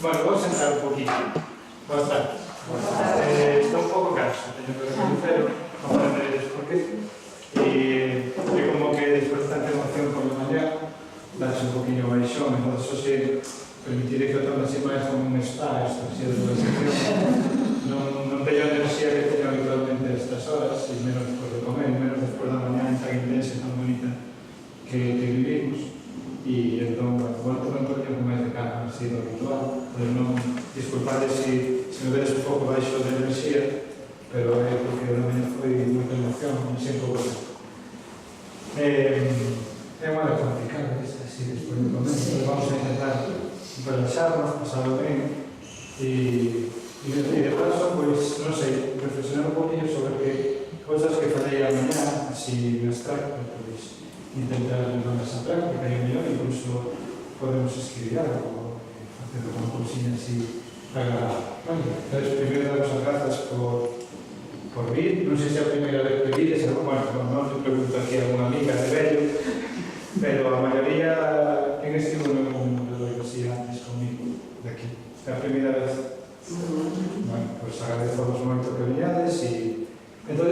Bueno, vou sentar un poquito. Bastante. Estou un pouco canso, teño que reconocer, comprenderedes por qué. E como que despois de tanta emoción por la mañá, darse un poquinho baixón, entón, se permitiré que o tome así máis como un spa, esta así de transición. Non teño a enerxía que teño habitualmente a estas horas, e menos despois de comer, menos despois da mañá tan intensa e tan bonita que vivimos. E entón, bueno, tamén por tempo máis de calma, así do habitual. Pero non, disculpade se me vedes un pouco baixo de enerxía, pero é porque a mañá foi moita emoción, me sinto bueno. É unha hora complicada, así despois de comer, pero vamos a intentar relaxarnos, pasarlo ben, e de paso, pois, non sei, reflexionar un poquinho sobre que cousas que falei a mañá, así no abstracto, pois, intentar levarlas a práctica e mellor, incluso podemos escribir algo, facer unha cousinha así agradable. Entón, primeiro damos as grazas por vir, non sei se é a primeira vez que vides, bueno, non te pregunto aquí a unha amiga de vello, pero a maioría en estivo no mundo de así antes comigo, de aquí. É a primeira vez. Bueno, pois agradezos moito que viñades e entón,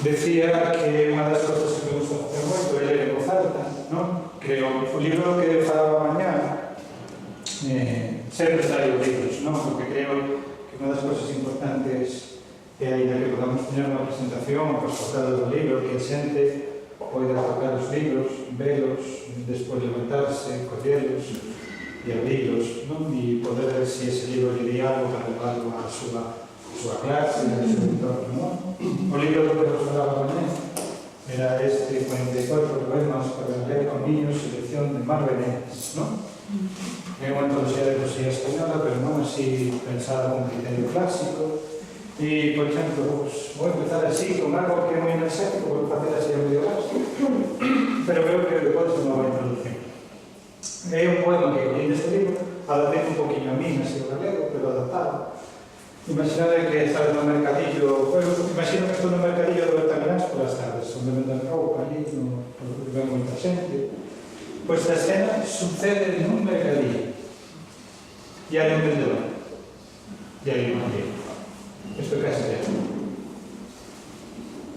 decía que unha das cousas que me gusta facer moito é ler en voz alta, non? Que o libro que falaba mañá sempre traio libros, non? Porque creo que unha das cousas importantes é ainda que podamos tener unha presentación aos costados do libro, que a xente poida tocar os libros, velos, despois levantarse, collelos e abrirlos, non? E poder ver se ese libro lle di algo para levarlo á súa clase, ao seu entorno, non? O libro que nos falaba mañá era este 44 poemas para ler con niños, selección de Mar Venegas, non? É unha antoloxía de poesía española, pero non así pensada con criterio clásico. E, por exemplo, vou empezar así, con algo que é moi enerxético, vou facer así a medio gas, pero creo que pode ser unha boa introducción. É un poema que collei deste libro, adaptei un poquinho a mí, así o galego, pero adaptado. Imaginade que estás no mercadillo, imagino que estou no mercadillo de Bertamináns polas tardes, onde venden roupa ali, onde ven moita xente. Pois a escena sucede nun mercadillo. E hai un vendedor. E hai un vendedor. Isto que é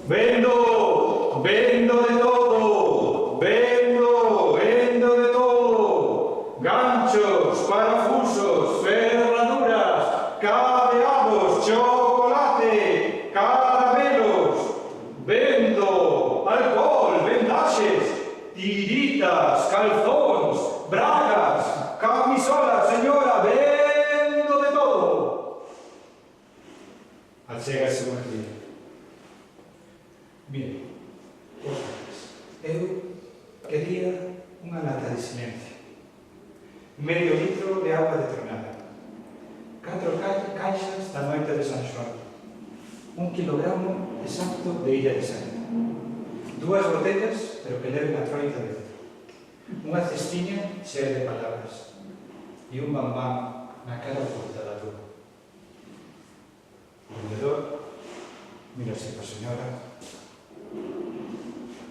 Vendo! Vendo de todo! Vendo! Vendo de todo! Ganchos, parafusos, ferraduras, cadeados, chocolate, caramelos. Vendo! Alcohol, vendaxes, tiritas, calzóns, bragas, camisolas, señora, vendo de todo. Achégase unha cliente. Mire, eu quería unha lata de silencio, medio litro de agua de tronada, 4 caixas da noite de San Xoán, 1 kilogramo exacto de illa de sal, 2 botellas, pero que leven a troita dentro, unha cestiña chea de palabras e un bambán na cara oculta da luz. O vendedor mira así para a señora.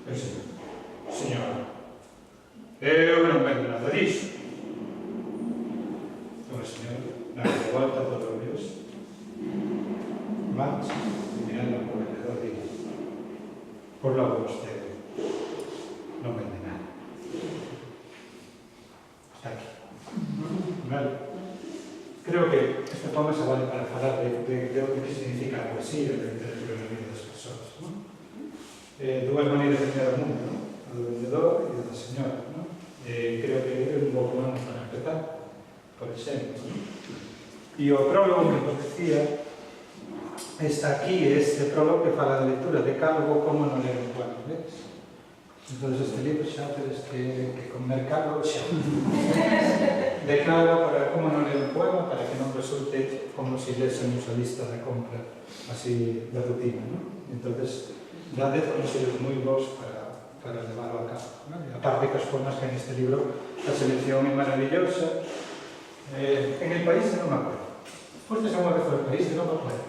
El señor: señora, eu non vendo nada disso. Então a señora dá de volta todo o Dios, marcha e mirando por vendedor dice: por logo vostede non vende nada. Está aquí. Vale. Creo que este poema se vale para falar de o que significa a poesía e a literatura na vida das persoas, non? Dúas maneiras de mirar o mundo, non? A do vendedor e a da señora, non? Creo que é un bo poema para empezar, por exemplo, non? E o prólogo que nos decía está aquí, este prólogo que fala da lectura, decálogo como non ler un poema, ves? Entón, este libro xa tedes que conmercalo xa. Decálogo para como non ler un poema, para que non resulte como se lésemos a lista da compra así de rutina, non? Entón, dá 10 consellos moi bons para levarlo a cabo, non? Aparte que os poemas que hai neste libro, a selección é maravillosa. En el país non me acuerdo. Fostes unha vez ao país, non me acuerdo.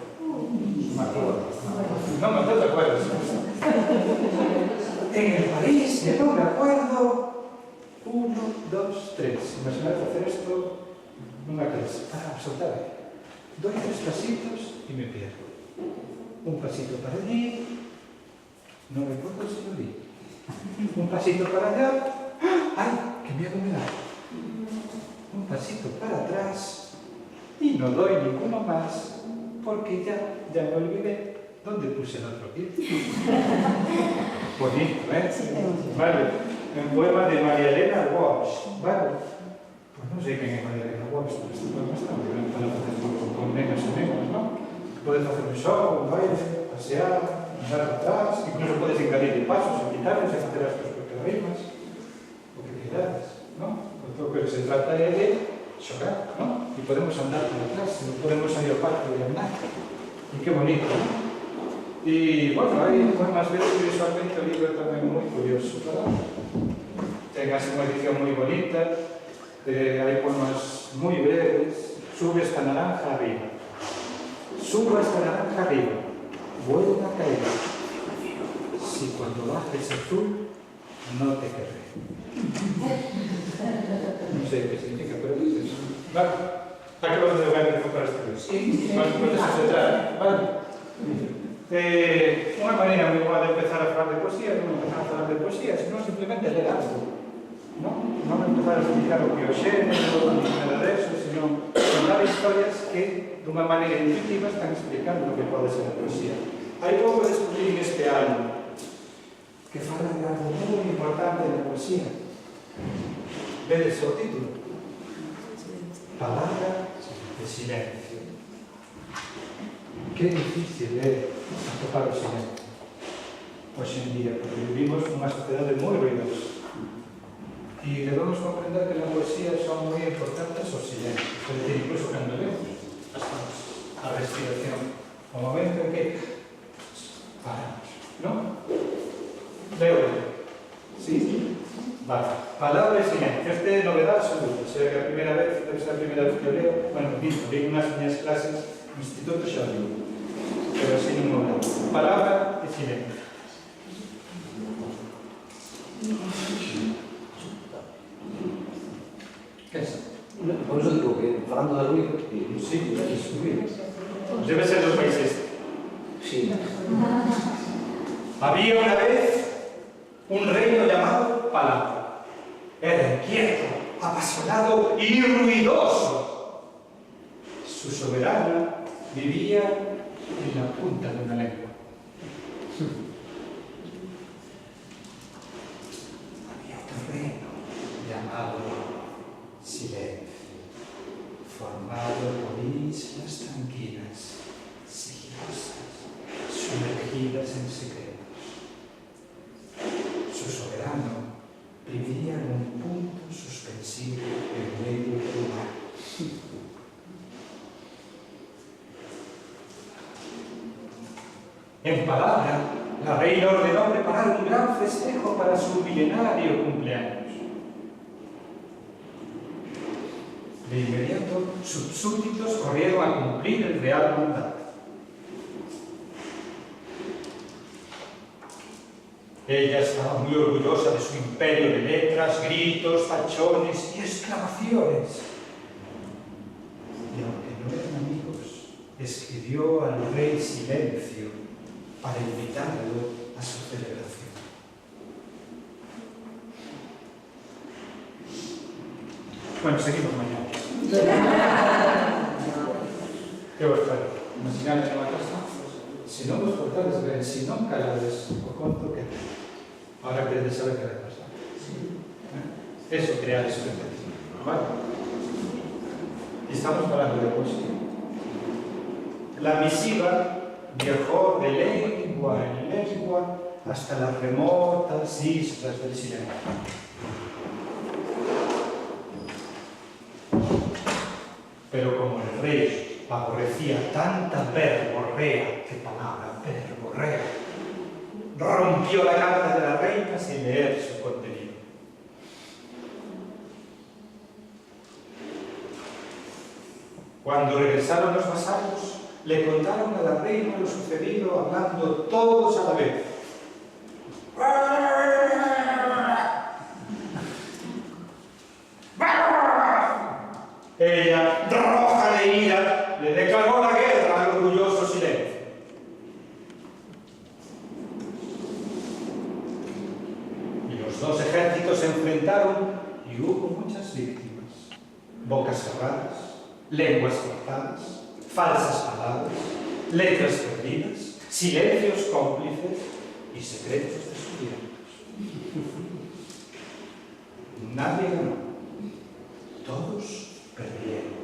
Non te acuerdas. En el país, que non me acuerdo. 1, 2, 3. Imaginad hacer esto nunha clase, para soltar. Doy 3 pasitos y me pierdo. Un pasito para allí, no me acuerdo si lo di. Un pasito para allá, ¡ay, qué miedo me da! Un pasito para atrás y no doy ninguno más porque ya me olvidé dónde puse el otro pie. Bonito, ¿eh? Vale, un poema de María Elena Walsh, ¿vale? Pues no sé quién es María Elena Walsh, pero este poema está muy bien para hacer con nenas y nenas, ¿no? Puedes hacer un show, un baile, pasear, andar atrás, incluso puedes encadir pasos, quitarlos, hacer las tus propias rimas, lo que quieras, ¿no? Lo que se trata es de chocar, ¿no? Y podemos andar por atrás, podemos salir al parque y andar. Y qué bonito, ¿no? Y bueno, hay poemas veces visualmente el libro también muy curioso, ¿verdad? Tenga una edición muy bonita, hay poemas muy breves, sube esta naranja arriba. Suba esta naranja arriba, vuelve a caer. Si cuando bajes azul, no te querré. No sé qué significa, pero es eso. Vale, acabamos de ver el para este libro. Sí, vale, pues eso se trata. Vale. Una manera muy buena de empezar a hablar de poesía, no empezar a hablar de poesía, sino simplemente leer algo. No empezar a explicar o que o xénero, ni nada de eso, sino contar historias que, de unha maneira intuitiva, están explicando o que pode ser a poesía. Hai pouco de descubrir este año que fala de algo moi importante na poesía. Vedes o título? Palabra de silencio. Que difícil é atopar o silencio hoxe en día, porque vivimos nunha sociedade moi ruidosa. Y debemos comprender que la poesía son muy importantes os silencios, es decir, incluso cando vemos a respiración, o momento en que paramos, ¿no? Leo. Sí. Vale. Palabra y silencio. Esta es novedad absoluta. Será que a primeira vez, debe ser a primeira vez que lo leo. Bueno, mismo, leí unas miñas clases no instituto xa lo digo, pero así non momento. Palabra y silencio. ¿Qué es? Por eso digo que, falando de ruido, sí, es ruido. Debe ser dos países. Sí. Había una vez un reino llamado Palabra. Era inquieto, apasionado y ruidoso. Su soberana vivía en la punta de una lengua. Había otro reino llamado Silencio, formado por islas tranquilas, sigilosas, sumergidas en secretos. Su soberano vivía en un punto suspensivo en medio del mar. En Palabra, la reina ordenó preparar un gran festejo para su milenario cumpleaños. De inmediato, sus súbditos corrieron a cumplir el real mandato. Ella estaba muy orgullosa de su imperio de letras, gritos, tachones y exclamaciones. Y aunque no eran amigos, escribió al rey Silencio para invitarlo a su celebración. Bueno, seguimos mañana. ¿Qué vos trae? Imaginad en la casa. Si non vos portades ben, si non calades o conto que ahora queredes saber que vai pasar. Eso crear expectativa. ¿Vale? Y estamos hablando de poesía. La misiva viajó de lengua en lengua hasta las remotas islas del silencio. Pero como el rey aborrecía tanta verborrea, ¿qué palabra? Verborrea. Rompió la carta de la reina sin leer su contenido. Cuando regresaron los vasallos, le contaron a la reina lo sucedido, hablando todos a la vez. Ella Los dos ejércitos se enfrentaron y hubo muchas víctimas. Bocas cerradas, lenguas cortadas, falsas palabras, letras perdidas, silencios cómplices y secretos descubiertos. Nadie ganó. Todos perdieron.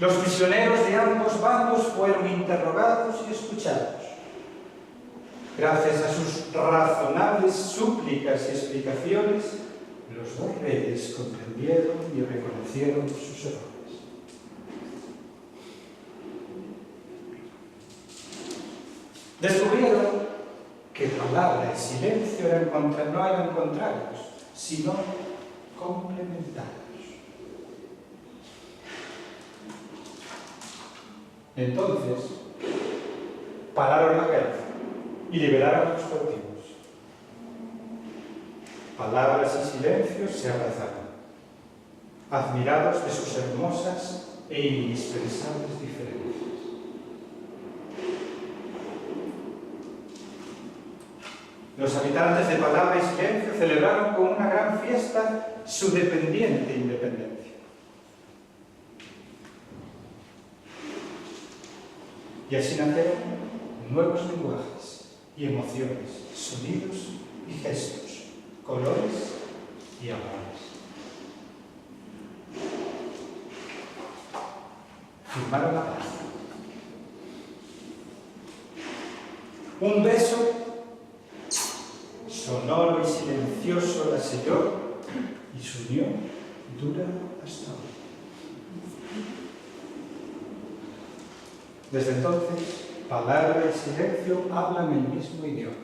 Los prisioneros de ambos bandos fueron interrogados y escuchados. Gracias a sus razonables súplicas y explicaciones, los dos reyes comprendieron y reconocieron sus errores. Descubrieron que palabra y silencio no eran contrarios, sino complementarios. Entonces, pararon la guerra y liberaron a los cautivos. Palabras y silencios se abrazaron, admirados de sus hermosas e indispensables diferencias. Los habitantes de Palabra y Silencio celebraron con una gran fiesta su dependiente independencia. Y así nacieron nuevos lenguajes y emociones, sonidos y gestos, colores y amores. Firmaron la paz. Un beso sonoro y silencioso la selló y su unión dura hasta hoy. Desde entonces, palabra y silencio hablan el mismo idioma,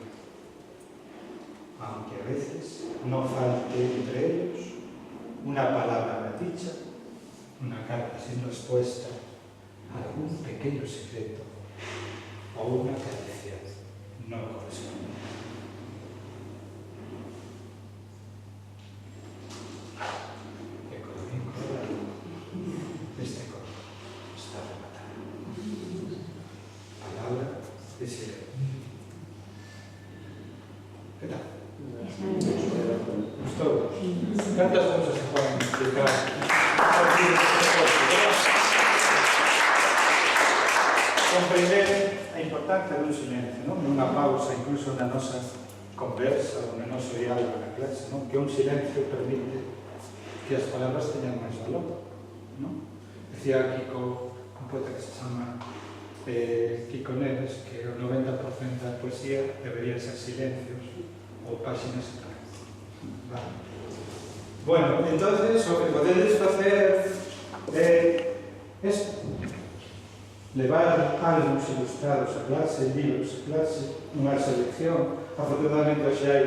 aunque a veces no falte entre ellos una palabra dicha, una carta sin respuesta, algún pequeño secreto o una caricia no correspondiente. Este coro está rematado. Palabra de silencio. ¿Qué tal? ¿Gustó? ¿Cuántas cosas se pueden explicar? Comprender a importancia dun silencio, non? Unha pausa, incluso na nosa conversa, no noso diálogo na clase, non? Que un silencio permite que as palabras teñan máis valor, non? Decía Kiko, un poeta que se chama Kiko Neves, que o 90% da poesía debería ser silencios ou páxinas en blanco. Vale. Bueno, entonces, o que podedes facer é isto. Levar álbuns ilustrados a clase, libros a clase, unha selección. Afortunadamente, hoxe hai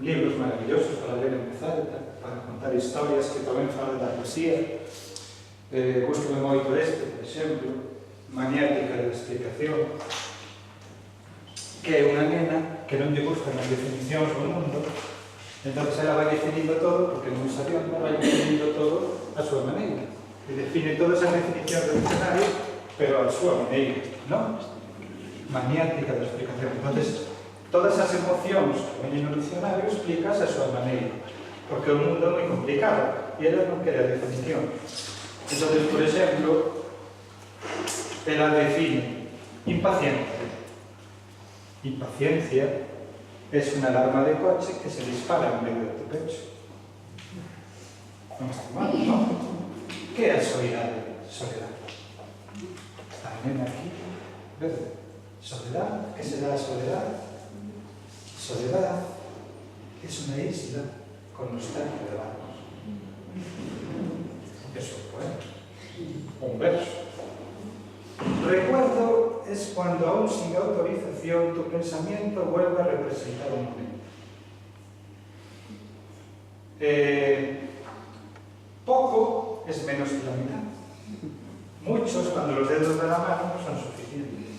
libros maravillosos para ler en voz alta, para contar historias que tamén falan da poesía. Gústame moito este, por exemplo, Maniática da explicación, que é unha nena que non lle gustan as definicións do mundo, entón ela vai definindo todo, porque non sabía, vai definindo todo a súa maneira. E define todas as definicións do diccionario, pero a súa maneira, non? Maniática da explicación. Entonces, todas as emocións que veñen no diccionario explicas a súa maneira, porque o mundo é moi complicado e ela non quere a definición. Entonces, por exemplo, ela define impaciencia. Impaciencia es una alarma de coche que se dispara en medio de tu pecho. Non está mal, non? Que é a soidade? Soledad. Está a nena aquí, verde. Soledad, que será a soledad? Soledad es una isla con nostalgia de barcos. Es un poema, un verso. Recuerdo es cuando aún sin autorización tu pensamiento vuelve a representar un momento. Poco es menos que la mitad. Muchos, cuando los dedos de la mano, no son suficientes.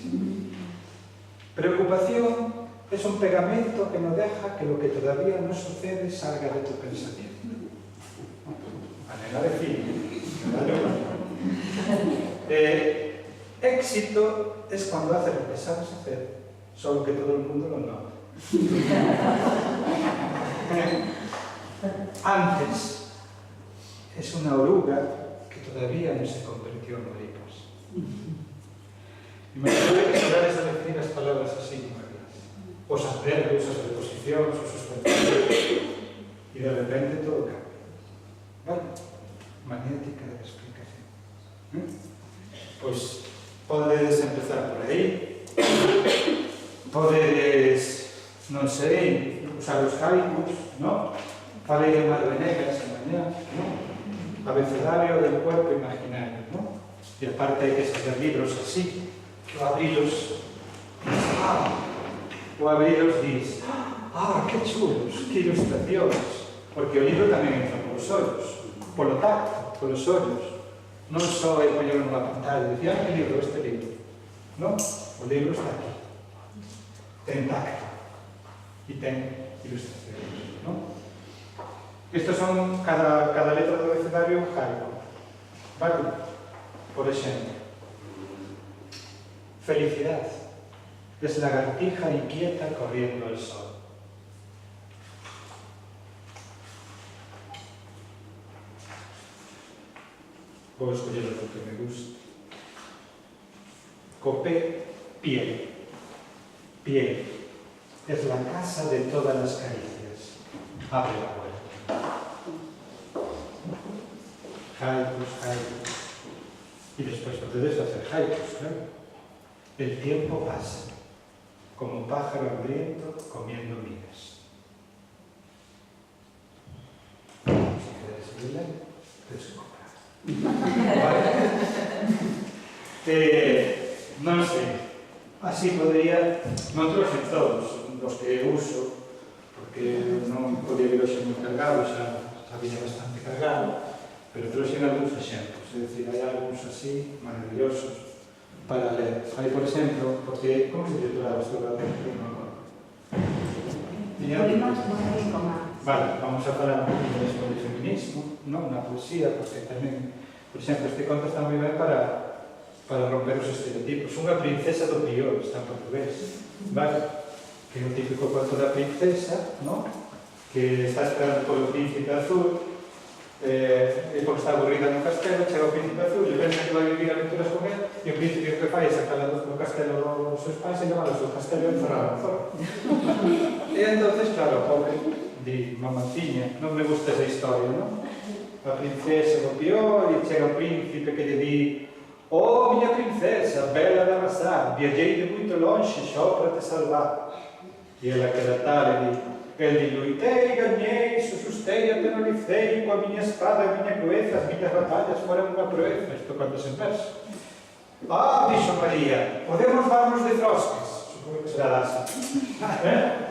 Preocupación es un pegamento que no deja que lo que todavía no sucede salga de tu pensamiento. Manera de fin. Éxito es cuando haces lo que sabes hacer solo que todo el mundo lo nota. Antes es una oruga que todavía no se convirtió en mariposa. Imagínate que sabes a definir las palabras así como ellas. Os adverbios, as preposicións, os sustantivos. Y de repente todo cambia. ¿Vale? Magnética de explicación. Pois podedes empezar por aí. Podedes, non sei, usar os haikus, non? Falei de Mar Venegas a mañá, non? Abecedario del cuerpo imaginario, non? E aparte hai que saber libros así, que o abrilos diz, que chulos, que ilustracións, porque o libro tamén entra polos ollos, polo tacto, polos ollos, non só é poñer nunha pantalla e dicir, que libro, este libro, non? O libro está aquí, ten tacto e ten ilustracións, non? Estos son, cada letra do abecedario un haiku, vale? Por exemplo, felicidad. Es lagartija inquieta corriendo al sol. Puedo escoger lo que me gusta. Copé, piel. Piel. Es la casa de todas las caricias. Abre la puerta. Haikus. Y después puedes hacer haikus, claro. El tiempo pasa, como pájaro hambriento comiendo migas. Si quieres seguirla, tienes que comprar. Non sei, así podría, non trouxen todos os que uso, porque non podía vir hoxe moi cargado, xa viña bastante cargado, pero trouxen algúns exemplos, é dicir, hai algúns así maravillosos para ler. Hai, por exemplo, porque, como se titulaba este obra? Vale, vamos a falar un poquito despois de feminismo, non na poesía, porque tamén, por exemplo, este conto está moi ben para romper os estereotipos. Unha princesa do Prior, está en portugués, vale? Que é o típico conto da princesa, non? Que está esperando polo príncipe azul, e porque está aburrida no castelo, chega o príncipe azul e pensa que vai vivir aventuras con él, e o príncipe que fai é sacarla do castelo dos seus pais e levála ao seu castelo e encerrarla fora. E entonces, claro, o pobre di, mamaciña, non me gusta esa historia, non? A princesa do Pior e chega o príncipe que lle di: "Oh, miña princesa, bela de arrasar, viajei de moito lonxe só para te salvar." E ela queda tal e di: "El di, luitei, gañei, susustei, atenalicei, coa miña espada e miña crueza, as miñas batallas foran unha proeza." Isto cando se verso. Dixo María, podemos darnos de trosques, supongo que será así.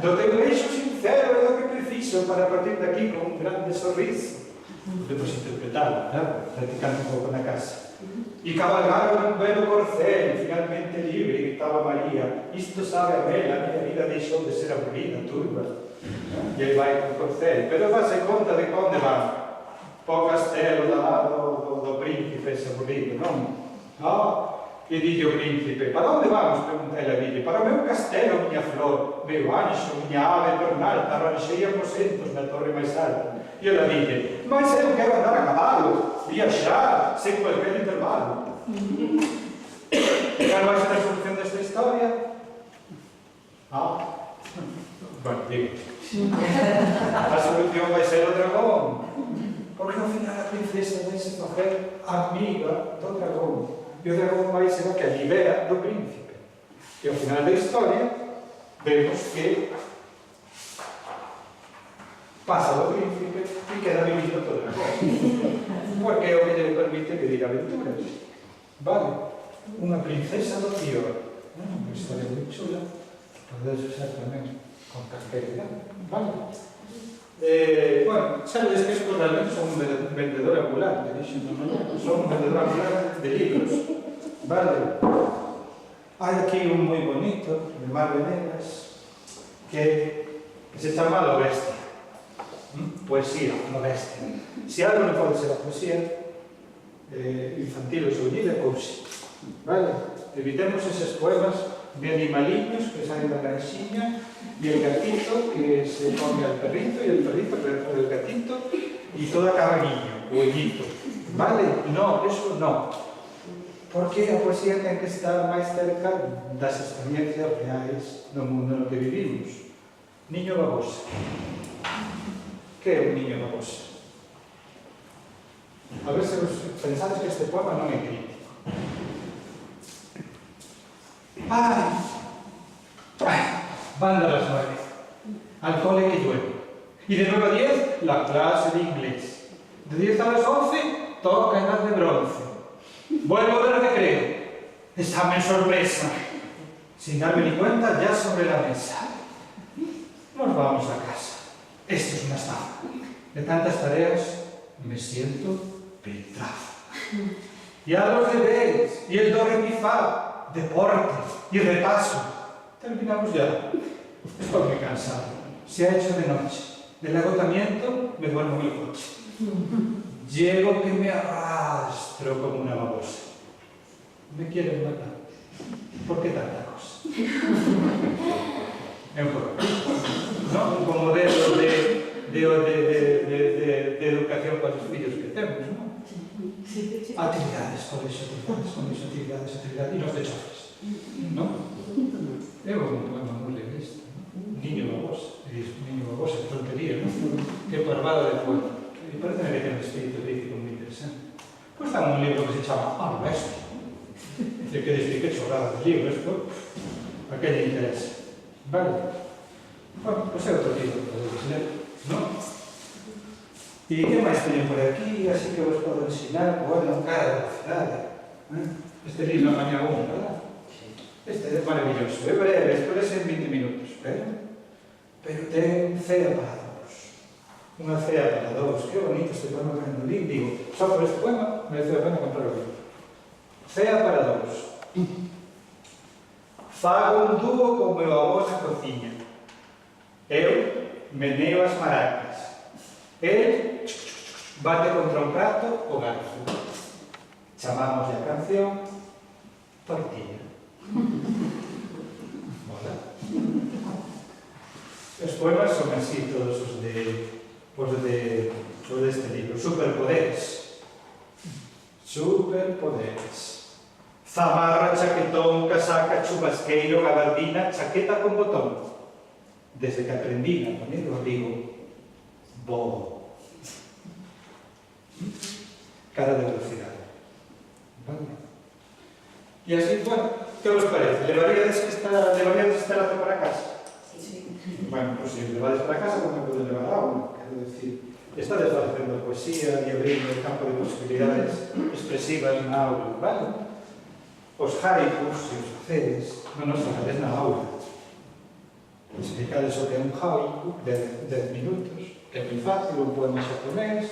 Do teu beixo sincero é o que preciso para partir de aquí con un grande sorriso. Podemos interpretarlo, practicando un pouco na casa. E cabalgaron un velo corcel, finalmente libre, gritaba María: "Isto sabe a mel, a miña vida deixou de ser aburrida, turba." E aí vai con corcel, pero dase conta de onde van. Po castelo do príncipe ese aburrido, non? E dille o príncipe: "Para onde vamos?" Pregunta ela, dille: "Para o meu castelo, miña flor, meu anxo, miña ave pernalta, arranxei aposentos na torre máis alta." E ela dille: "Mas eu quero andar a cabalo, viaxar, sen cualquier intervalo." Cal vai ser a solución desta historia? Bueno, digo, a solución vai ser o dragón, porque ao final a princesa vai se facer amiga do dragón. E o dragón vai ser o que a libera do príncipe. E ao final da historia vemos que pasa do príncipe e queda vivindo todo o dragón. Porque é o que lle permite vivir aventuras. Vale? Unha princesa do Pior. Unha historia moi chula. Podedes usar tamén con tranquilidade. Vale? Bueno, sabedes que estos realmente son un vendedor ambulante, son un vendedor ambulante de libros, vale? Hai aquí un moi bonito, de Mar Venegas, que se chama Lo Bestia. Poesía, Lo Bestia. Se algo non pode ser a poesía infantil ou xuvenil, é cousa, vale? Evitemos eses poemas de animaliños que salen da granxiña, y el gatito que se come al perrito, y el perrito que le pone el gatito, y todo acaba niño, o ellito. Vale? No, eso no. Porque a poesía ten que estar máis cerca das experiencias reais do mundo no que vivimos. Niño babosa. Que é un niño babosa? A ver se pensades que este poema non é crítico. Van a las 9, al cole que llueve. Y de 9 a 10, la clase de inglés. De 10 a las 11, toca edad de bronce. Vuelvo a ver recreo. Examen sorpresa. Sin darme ni cuenta, ya sobre la mesa. Nos vamos a casa. Esto es una estafa. De tantas tareas, me siento piltrafa. Y a los deberes, y el do, re, mi, fa, deporte y repaso. Terminamos ya. Estoy muy cansado. Se ha hecho de noche. Del agotamiento me duermo en el coche. Llego que me arrastro como una babosa. Me quieren matar. ¿Por qué tanta cosa? ¿No? Un modelo de educación para los fillos que tenemos, ¿no? Actividades, colegio, actividades, y los de chofres, ¿no? É un poema moi legalista, ¿no? Niño babosa, niño babosa, que tontería, ¿no? Que parvada de poema. E parece que ten un espírito crítico moi interesante. Pois está un libro que se chama A Bestia. De que decir que chorrada de libro, isto, a que lle interesa. Vale? Bueno, pois é outro libro que podedes ler, ¿no? E que máis teño por aquí, así que vos podo ensinar? Bueno, cara da cidade. Este libro mañá 1, verdad? Este é maravilloso, é breve, isto é en 20 minutos, pero ten cea para dous. Unha cea para dous. Que bonito este poema que me li. Digo, só por este poema merece a pena comprar o libro. Cea para dous. Fago un dúo con meu avó na cociña. Eu meneo as maracas. El bate contra un prato o garfo. Chamamos a canción Tortilla. Mola. Os poemas son así, todos os deste libro. Superpoderes. Superpoderes. Zamarra, chaquetón, casaca, chubasqueiro, gabardina, chaqueta con botón. Desde que aprendí a poner o abrigo, bo. Cara de velocidade. Vale? E así, bueno, que vos parece? Levaríades esta rato para casa? Sí. Bueno, pues se levades para casa, como pode levar aula? Quero decir, estades facendo poesía e abrindo o campo de posibilidades expresivas na aula, vale? Os haikus, se os facedes, non os facades na aula. Explicades o que é un haiku, 10 minutos, que é moi fácil, un poema xaponés,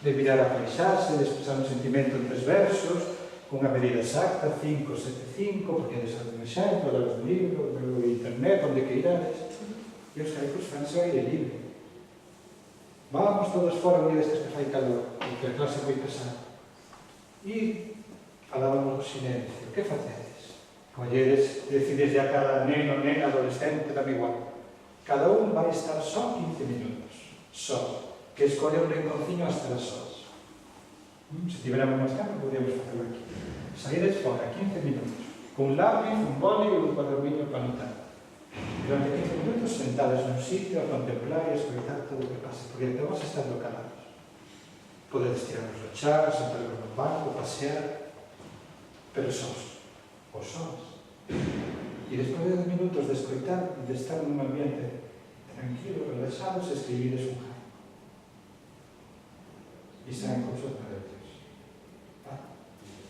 de mirar a paisaxe, de expresar un sentimento en 3 versos, cunha medida exacta, 5, 7, 5, porque eres un exemplo, daros do libro, do internet, onde que irades. E os haikus fanse ao aire libre. Vamos todos fora un día destes que fai calor, porque a clase foi pesada. E falábamos do silencio. Que facedes? Colledes, decides a cada neno, nena, adolescente, dame igual. Cada un vai estar só 15 minutos. Só. Que escolle un rinconciño hasta as sós. Se tiveramos máis tempo, podríamos facelo aquí. Saídes fora, 15 minutos. Con un lápiz, un boli e un cuadernillo para anotar. Durante 15 minutos sentadas nun sitio a contemplar e a escoitar todo o que pasa, porque te vas estando calados. Podedes tirarnos do char, sentaros no banco, pasear, pero sós, os sós. E despois de 10 minutos de escoitar, de estar nun ambiente tranquilo, relaxados, escribides un haiku. E saen cousas maravillosas.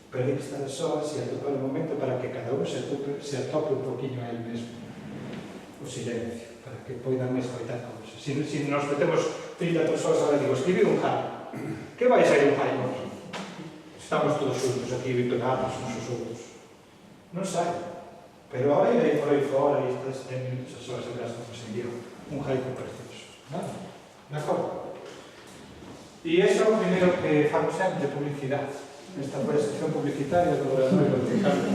Pero hai que estar a soas e atopar o momento para que cada un se atope un poquinho a él mesmo. O silencio, para que poidan escoitar cousas. Se nos metemos 30 persoas ahora, digo, escribir un haiku. Que vai sair un haiku aquí? Estamos todos xuntos aquí, pegados uns aos outros. Non sai. Pero ahora irei por aí fora e estas 10 minutos as horas de verás como conseguiron un haiku precioso. ¿Vale? De acordo? E iso é o primeiro que fago sempre, publicidade. Esta foi a sección publicitaria do Laboratorio de Carlos.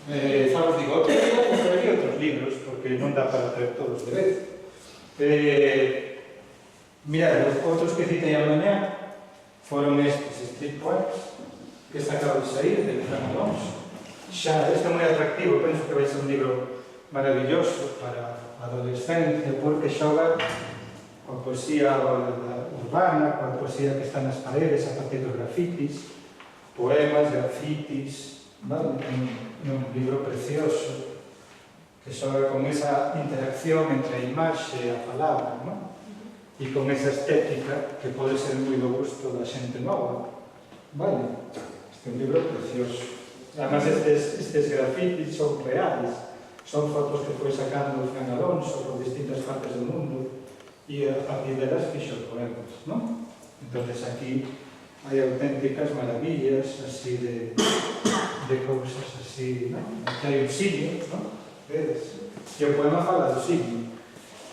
Xa vos digo, outros libros, porque non dá para traer todos de vez. Mirad, os outros que citei a mañá foron estes Street Poems, que está acabo de sair, de Fran Alonso. Xa, este é moi atractivo, penso que vai ser un libro maravilloso para a adolescencia, porque xoga coa poesía urbana, coa poesía que está nas paredes a partir dos grafitis, poemas, grafitis, vale? Un libro precioso que xoga con esa interacción entre a imaxe e a palabra, non? E con esa estética que pode ser moi do gusto da xente nova, vale? Este é un libro precioso. Además, estes grafitis son reales, son fotos que foi sacando Fran Alonso por distintas partes do mundo e a partir delas fixo poemas, non? Entonces aquí hai auténticas maravillas así de cousas así, non? Aquí hai un simio, non? Vedes? E o poema fala do simio.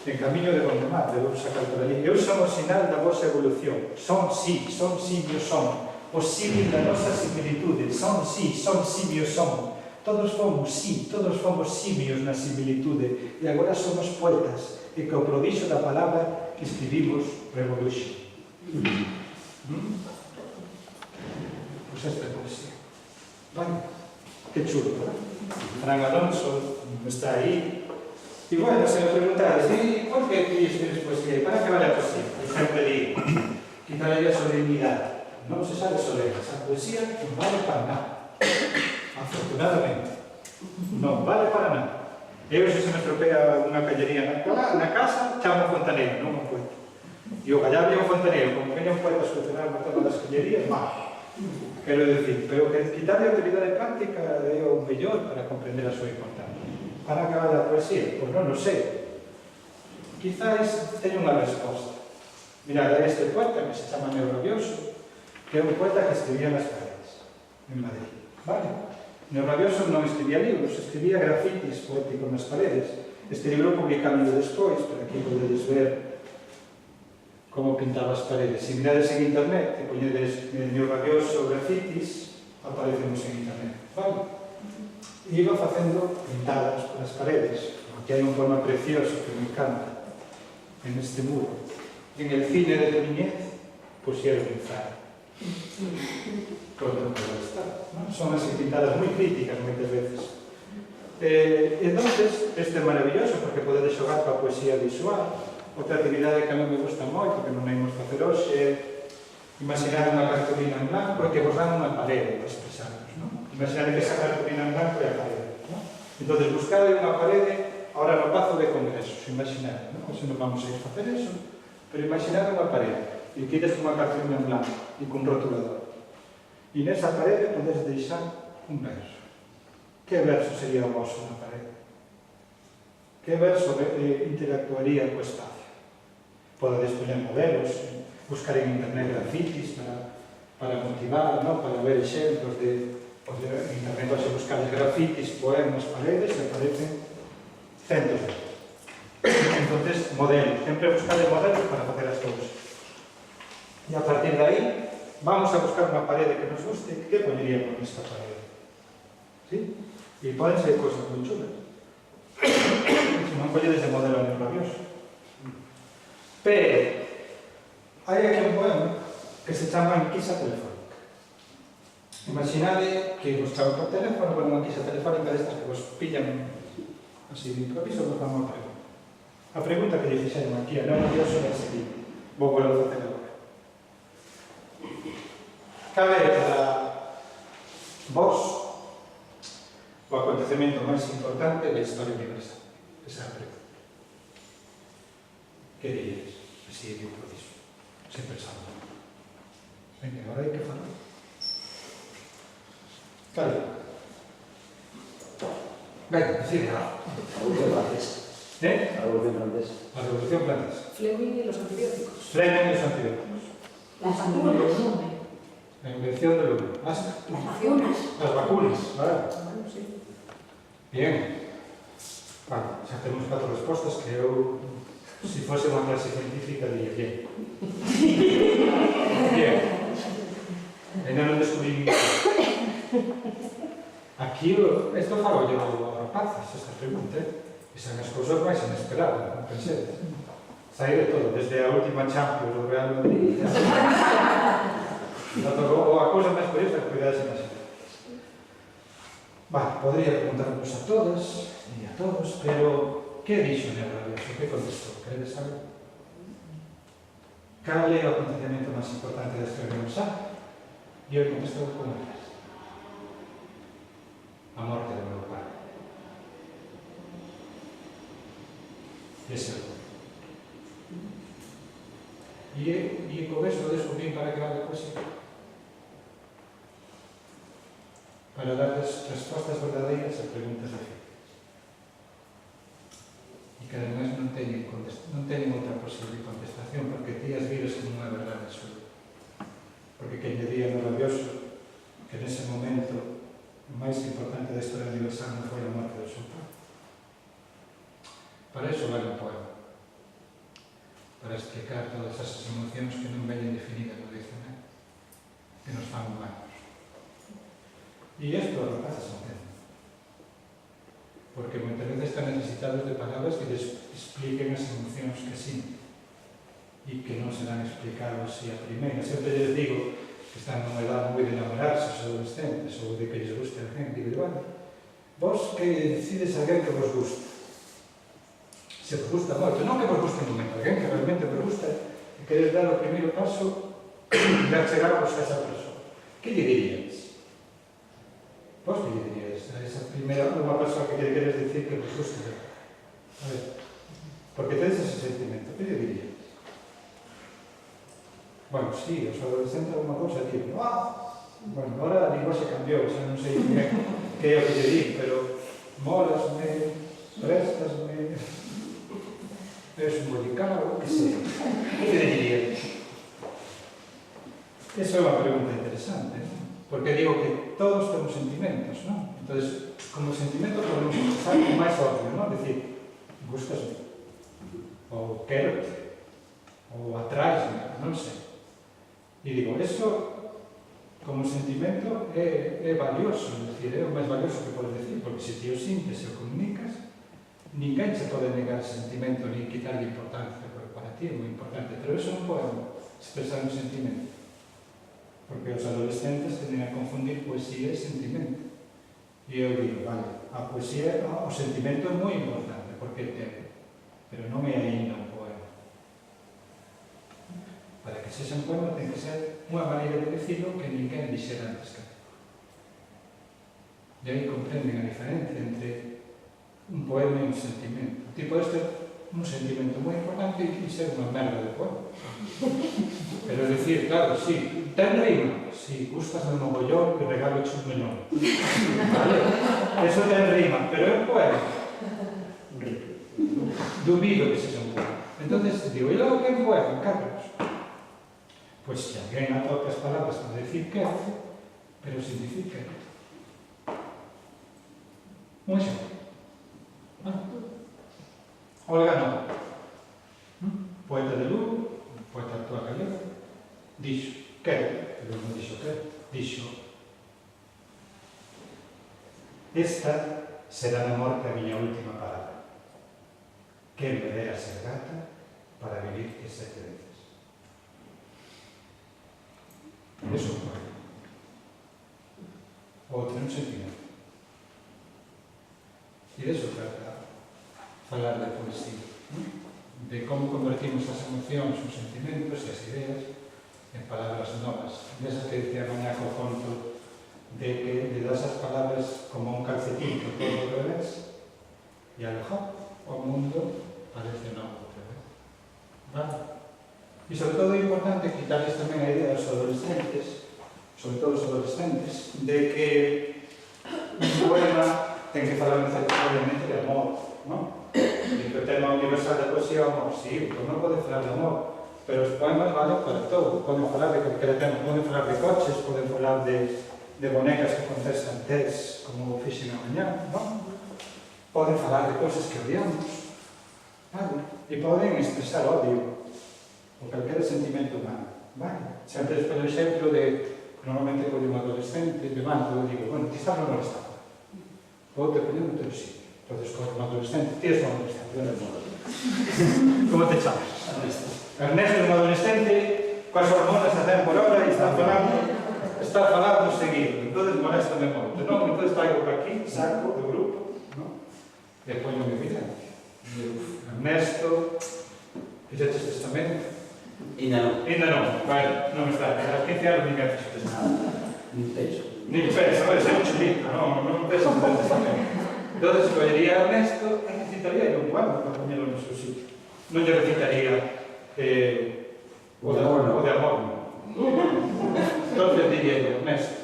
En camiño de Gondomar, de vos sacar por ali. Eu son o sinal da vosa evolución. Son simios son. Os simios da nosa similitude. Son simios son. Todos fomos simios na similitude. E agora somos poetas. E que o prodixo da palabra que escribimos revolution. Pois esta é poesía. Vale? Que chulo, ¿verdad? Fran Alonso está aí. E, bueno, se me preguntades, por que escribes poesía? E para que vale a poesía? Eu sempre digo, quitarle a solemnidade. Non se sabe solemne. A poesía non vale para nada. Afortunadamente. Non vale para nada. Eu, se me estropea unha callería na casa, chamo fontaneiro, non un poeta. E o gallable é un fontaneiro, como que non poeta solucionar o tema das callerías, mal. Quero decir, pero que quitarle a utilidade práctica é o mellor para comprender a súa importancia. Para que vale a poesía? Pois non o sei. Quizás teña unha resposta. Mirad, hai este poeta que se chama Neorabioso, que é un poeta que escribía nas paredes, en Madrid. Vale? Neorabioso non escribía libros, escribía grafitis poéticos nas paredes. Este libro publicámoslo despois, pero aquí podedes ver como pintaba as paredes. Se mirades en internet e poñedes Neorabioso grafitis, aparecemos en internet. Vale? E iba facendo pintadas polas paredes. Aquí hai un poema precioso que me encanta en este muro. En el cine de Núñez pusieron un faro. Todo puede estar, ¿no? Son así pintadas moi críticas moitas veces. Entonces, este é maravilloso porque podedes xogar coa poesía visual. Outra actividade que a mí me gusta moito, que non imos facer hoxe, imaginar unha cartulina en blanco e que vos dan unha parede para expresarnos, non? Imaginar que esa cartulina en blanco é a parede, non? Entón, buscar unha parede ahora no Pazo de Congresos, imaginar, non? Hoxe non vamos a ir a facer eso, pero imaginar unha parede e quites unha cartulina en blanco e cun rotulador. E nesa parede podes deixar un verso. Que verso sería o vosso na parede? Que verso interactuaría co espacio? Podedes poñer modelos, buscar en internet grafitis para motivar, ¿no? Para ver exemplos de internet, vas a buscar grafitis, poemas, paredes, e aparecen centos de ellos. Entonces, modelos, sempre buscar modelos para facer as cousas. E a partir de aí, vamos a buscar unha parede que nos guste, que poñeríamos nesta parede? ¿Sí? E poden ser cousas moi chulas. Se non colledes de modelo Neorabioso. Pero, hai aquí un poema que se chama Enquisa Telefónica. Imaginade que vos chamo por teléfono con unha enquisa telefónica destas que vos pillan así de improviso, vos vamos a preguntar. A pregunta que lle fixeron aquí a Neorabioso é a seguinte. Vou volver a facer agora. Cal é para vos o acontecemento máis importante da historia universal? Esa é a pregunta. Que diríais? Así de improviso. Sen pensar. Venga, agora hai que falar. Cale. Venga, decide. A Revolución Francesa. A Revolución Francesa. A Revolución Francesa. Fleming y los antibióticos. Fleming y los antibióticos. Las vacunas. La invención del humo. Las vacunas. Las vacunas, ¿vale? Bueno, sí. Bien. Vale, xa temos 4 respostas que eu, se fose unha clase científica, diría bien. Bien. Ainda non descubrí ningún. Aquí, isto falo yo aos rapaces, esta pregunta, que son as cousas máis inesperadas, non pensei. Sai de todo, desde a última Champions do Real Madrid, ou a cousa máis curiosa que cuidadas imaginadas. Vale, podría preguntarvos a todas e a todos, pero que dixo Neo Rabioso? Que contestou? Queredes saber? Cal é o acontecemento máis importante da historia universal? E eu contestou como é. A morte do meu pai. Ese é o. E con eso descubrí para crear a poesía. Para darles respostas verdadeiras a preguntas difíciles. E que ademais non teñen outra posible contestación, porque ti as vives como unha verdade absoluta. Porque quen lle di a Neo Rabioso que nese momento o máis importante da historia universal non foi a morte do seu pai. Para iso vale un poema. Para explicar todas esas emocións que non veñen definidas no dicionario, que nos fan humanos. E isto os rapaces entenden. Porque moitas veces están necesitados de palabras que les expliquen as emocións que sinten e que non serán explicados así a primeira. Sempre les digo que están nunha edad moi de enamorarse os adolescentes ou de que lles guste a alguén. Digo, bueno, vos que decides a alguén que vos gusta. Se vos gusta moito, non que vos guste un momento, alguén que realmente vos gusta e queres dar o primeiro paso de achegarvos a esa persoa. Que lle dirías? Vos que lle dirías a esa primeira unha persoa que lle queres decir que vos guste? A ver, porque tedes ese sentimento, que lle dirías? Bueno, sí, os adolescentes alguma cousa tipo, bueno, agora a linguaxe cambiou, xa non sei que é o que lle di, pero molasme, préstasme, es un bolicao, que sei. Que lle dirías? Esa é unha pregunta interesante, non? Porque digo que todos temos sentimentos, non? Entón, como sentimento podemos pensar o máis obvio, non? Decir, gustasme, ou quero-te, ou atraesme, non sei. E digo, eso como sentimento é valioso, é dicir, é o máis valioso que podes decir, porque se ti o sintes e o comunicas, ninguén se pode negar sentimento ni quitarle importancia, porque para ti é moi importante, pero eso non pode expresar un sentimento, porque os adolescentes tenden a confundir poesía e sentimento. E eu digo, vale, a poesía, o sentimento é moi importante, porque ten, pero non é ainda un poema. Para que sexa un poema ten que ser unha maneira de decirlo que ninguén dixera antes que. E aí comprenden a diferencia entre un poema e un sentimento. Tipo este, un sentimento moi importante e ser unha merda de poema. Pero decir, claro, sí, ten rima, sí, gustas de mogollón e regalo un melón. Vale? Eso ten rima, pero é un poema. Dubido que sexa un poema. Entón, digo, e logo que é un poema, Carlos? Pois se alguén atopa as palabras para decir que hace, pero significa. Un exemplo. Olga Nova, poeta de Lugo, poeta actual galega, dixo, pero non dixo dixo, esta será na morte a miña última palabra. Que me dera ser gata para vivir que 7 veces. Eso é un poema. Outro un sentimento. E de eso trata falar de poesía, de como convertimos as emocións, os sentimentos e as ideas en palabras novas. Desas que dicía mañá co conto de que le das as palabras como un calcetín que todo o revés e alojado o mundo parece novo outra vez. Vale? E sobre todo é importante quitarles tamén a idea aos adolescentes, sobre todo os adolescentes, de que un poema ten que falar necesariamente de amor, non? E que o tema universal da poesía é o amor, sí, pois non pode falar de amor, pero os poemas valen para todo. Poden falar de calquera tema, poden falar de coches, poden falar de bonecas que contestan test, como o fixen a mañá, non? Poden falar de cousas que odiamos, vale? E poden expresar odio, ou calquera sentimento humano, vale? Sempre pelo exemplo de, normalmente con un adolescente, levanto e digo, bueno, ti estás non molestado. vou te poñer no teu sitio. Entonces, como un adolescente, tienes un adolescente, como te chamas? Ernesto é un adolescente coas hormonas a 100 por hora e está falando seguido, entonces moléstame moito, non? Entonces traigo para aquí, saco do grupo, non? E poño en evidencia. Ernesto, fixeches testamento? Ainda non. Ainda non, bueno, non está, a 15 anos ninguén fixeches nada. Nin penso. Nin pensa, vai ser un chulito, non pensa en testamento. Entonces, collería a Ernesto e recitaría un poema para poñelo no seu sitio. Non lle recitaría o de amor, non. Entonces diría Ernesto,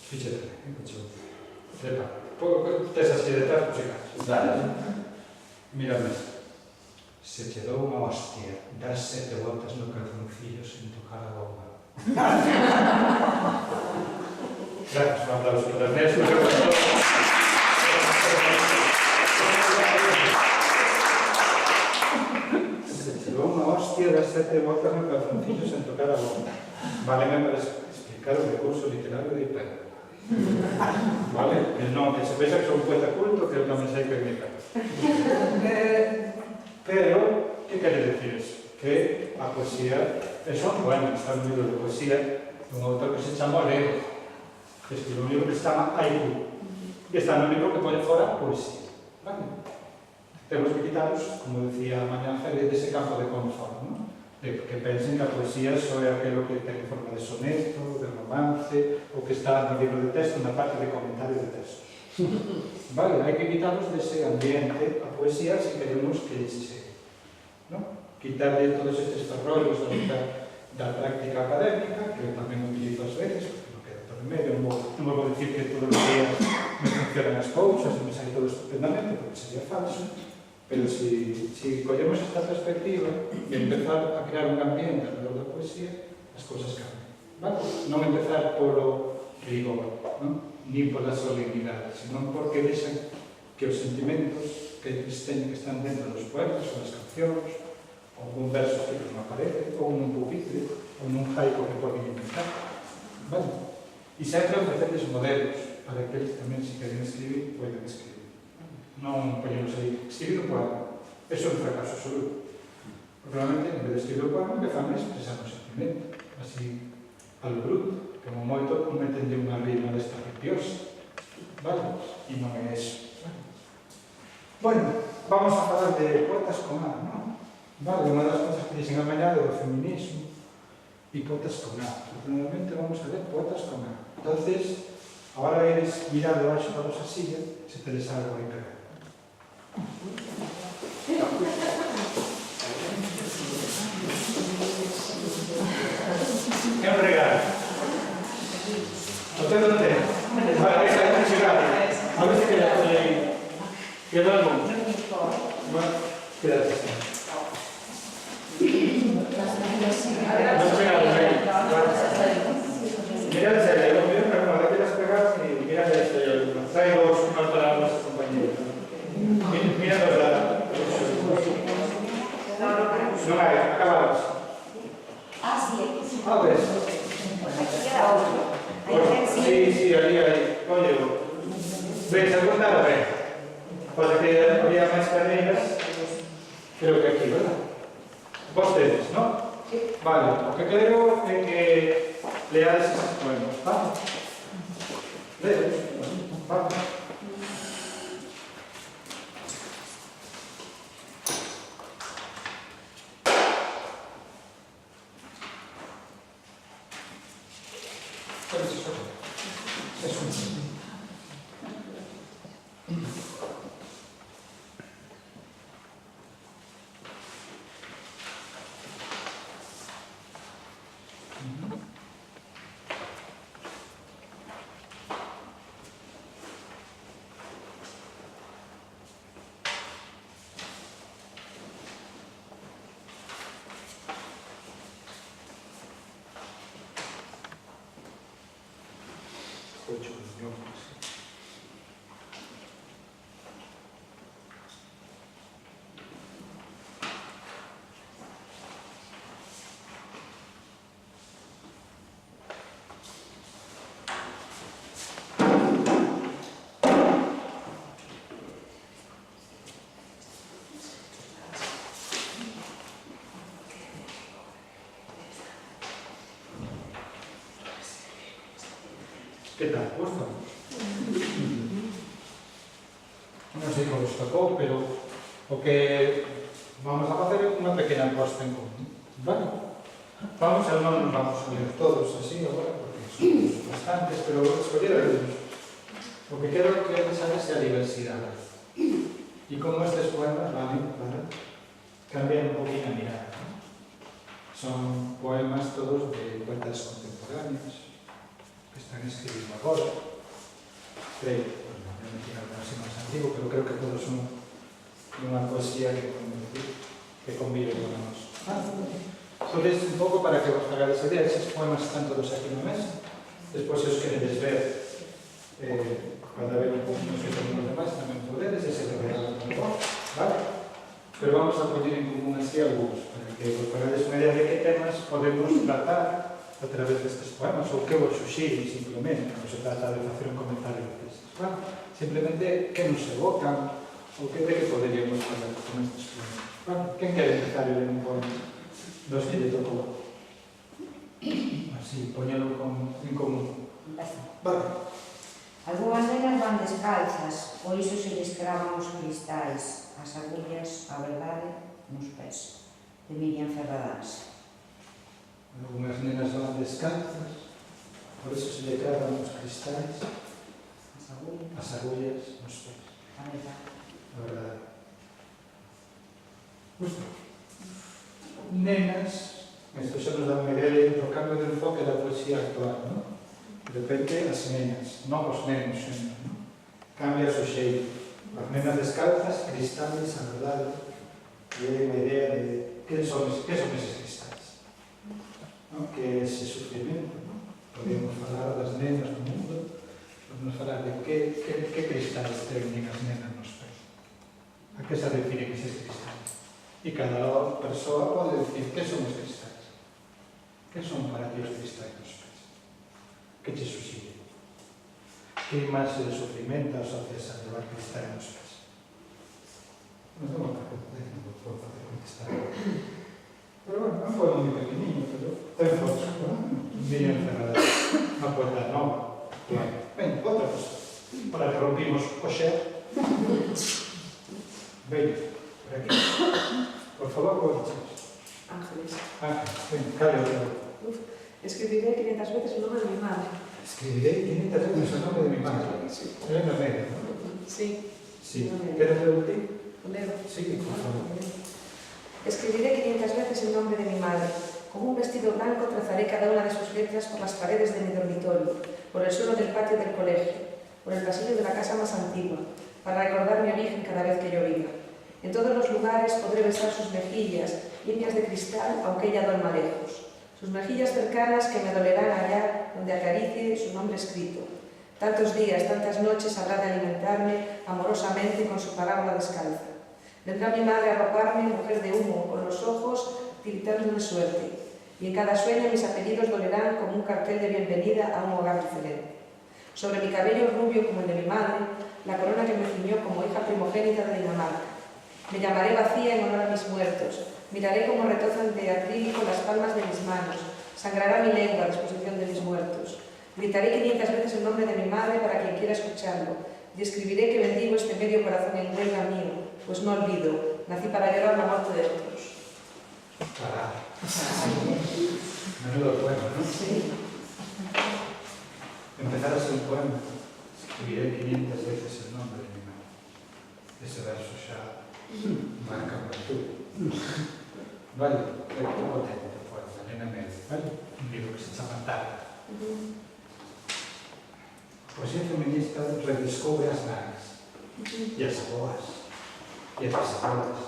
fíxate, tes así detrás, por si acaso. Claro. Mira, Ernesto, se che dou unha hostia, das 7 voltas no calzoncillo sen tocar a bomba. Gracias, un aplauso para Ernesto. Se che dou unha hostia, das 7 voltas no calzoncillo sen tocar a bomba. Váleme para explicar o recurso literario de Hipérbola. Vale? Non, que se vexa que son un poeta culto, que eu tamén sei que é mi cara. Pero, que quere decir eso? Que a poesía son poemas, está un libro de poesía dun autor que se chama Leo, que escribe un libro que se chama Haiku, e está no libro que pone fora a poesía. Vale? Temos que quitaros, como decía Mañá Fere, dese campo de confort, non? Que pensen que a poesía só é aquilo que ten forma de soneto, de romance, ou que está no libro de texto, na parte de comentario de texto. Vale, hai que quitarnos dese ambiente a poesía se queremos que se segue, non? Quitarle todos estes ferrollos da práctica académica, que eu tamén utilizo ás veces, porque non queda todo en medio, non vou dicir que todos os días me funcionan as cousas e me sai todo estupendamente, porque sería falso, pero si collemos esta perspectiva e empezar a crear un ambiente alrededor da poesía, as cousas cambian, vale? Non empezar polo rigor, non? Nin pola solemnidade, senón porque deixan que os sentimentos que están dentro dos poemas ou das cancións, ou un verso que non aparece, ou nun pupitre, ou nun haiku que poden inventar, vale? E sempre ofrecerles modelos para que eles tamén, se queren escribir, poden escribir. Non poñemos aí, escribir un poema, eso é un fracaso absoluto. Porque realmente, en vez de escribir un poema, que fan é expresar un sentimento, así, a lo bruto, como moito metenlle unha rima desta ripiosa, vale? E non é eso. Bueno, vamos a falar de poetas con A, non? Vale, unha das cosas que dixen a mañá do feminismo e poetas con A. Naturalmente vamos a ver poetas con A. Entonces, agora eres mirando baixo da vosa silla, se tedes algo aí pegar. É un regalo. O teu non ten? Vale, esa é un regalo. A ver se queda por aí. Queda algo? Bueno, quédate así. Non pegado, mira el serio, lo primero que cuando quieras pegar, mira el serio. Traigo unas palabras a compañeros. Mira los lados. No hay, acabados. Ah, ves. Sí, ahí. Oye, ves, a contar, ven. Para que había máis cadeiras, creo que aquí, ¿verdad? Vos tedes, ¿no? Vale, o que quero é que leades esos poemas, vale? Lees, vale. Que tal? Gusta? Non sei como os tocou, pero o que vamos a facer é unha pequena posta en común. Vale? Vamos a non nos vamos a ler todos así agora, porque son bastantes, pero escoller algunos. O que quero que pensades é a diversidade. E como estes poemas valen para cambiar un poquinho a mirada. ¿No? Son poemas todos de poetas contemporáneos que están escribindo agora. Creo, bueno, non me tiene algo así máis antigo, pero creo que todos son unha poesía que convive con nós. Entonces, un pouco para que vos fagades idea, esos poemas están todos aquí na mesa. Despois, se os queredes ver, cando haber un pouco nos que tenemos demais, tamén podedes, ese que regalan con vos, vale? Pero vamos a poñer en común así algúns, para que vos fagades unha idea de que temas podemos tratar a través destes poemas, ou que vos suxiren simplemente, non se trata de facer un comentario de textos, vale? Simplemente que nos evocan, ou que de que poderíamos falar con estes poemas. Vale? Quen quere empezar a ler un poema dos que lle tocou? Así, poñelo en común. Vale. Algúas nenas van descalzas, por iso se lles cravan os cristais, as agullas, a verdade, nos pés. De Miriam Ferradás. Algúnas nenas van descalzas, por iso se lle cravan os cristais, as agullas nos pés. A verdade. A verdade. Justo. Nenas, isto xa nos dá unha idea do cambio de enfoque da poesía actual, non? De repente, as nenas, non os nenos, non? Cambia o xeito. As nenas descalzas, cristais, a verdade, e é unha idea de que son eses cristais. Non? Que é ese sufrimento, non? Podemos falar das nenas do mundo, podemos falar de que cristais teñen as nenas nos pés. A que se refiren eses cristais? E cada persoa pode decir que son os cristais. Que son para ti os cristais nos pés? Que te suxire? Que imaxe de sufrimento asocias a levar cristais nos pés? Non tengo que poder facer contestar. Pero bueno, é un poema moi pequeniño, pero ten fotos, non? Miriam Ferradás, unha poeta nova. Ben, outra cosa, para que rompimos o xer. Ben, por aquí. Por favor, como dices? Ángeles. Ángeles, ben, cale outra. Escribiré 500 veces el nombre de mi madre. Escribiré 500 veces el nombre de mi madre. Sí. É na media, non? Sí. Sí. Queres repetir? Leo. Sí, por favor. Escribiré 500 veces el nombre de mi madre. Con un vestido blanco trazaré cada una de sus letras por las paredes de mi dormitorio, por el suelo del patio del colegio, por el pasillo de la casa más antigua, para recordar mi origen cada vez que llovía. En todos los lugares podré besar sus mejillas, líneas de cristal, aunque ella duerma lejos. Sus mejillas cercanas que me dolerán allá donde acaricie su nombre escrito. Tantos días, tantas noches habrá de alimentarme amorosamente con su parábola descalza. Vendrá mi madre a arroparme, mujer de humo, con los ojos tiritando de suerte. Y en cada sueño mis apellidos dolerán como un cartel de bienvenida a un hogar diferente. Sobre mi cabello rubio como el de mi madre, la corona que me ciñó como hija primogénita de Dinamarca. Me llamaré vacía en honor a mis muertos. Miraré cómo retozan de acrílico las palmas de mis manos. Sangrará mi lengua a disposición de mis muertos. Gritaré 500 veces el nombre de mi madre para quien quiera escucharlo. Y escribiré que bendigo este medio corazón en huelga mío, pues no olvido, nací para llorar la muerte de otros. Para. Menudo poema, ¿no? Sí. Empezar a ser un poema. Escribiré 500 veces el nombre de mi madre. Ese verso xa marca por tú. Vale, é un potente poema, Elena Méndez, vale? Un libro que se chama Tarda. A poesía feminista redescobre as nagas, e as aboas, e as bisabuelas,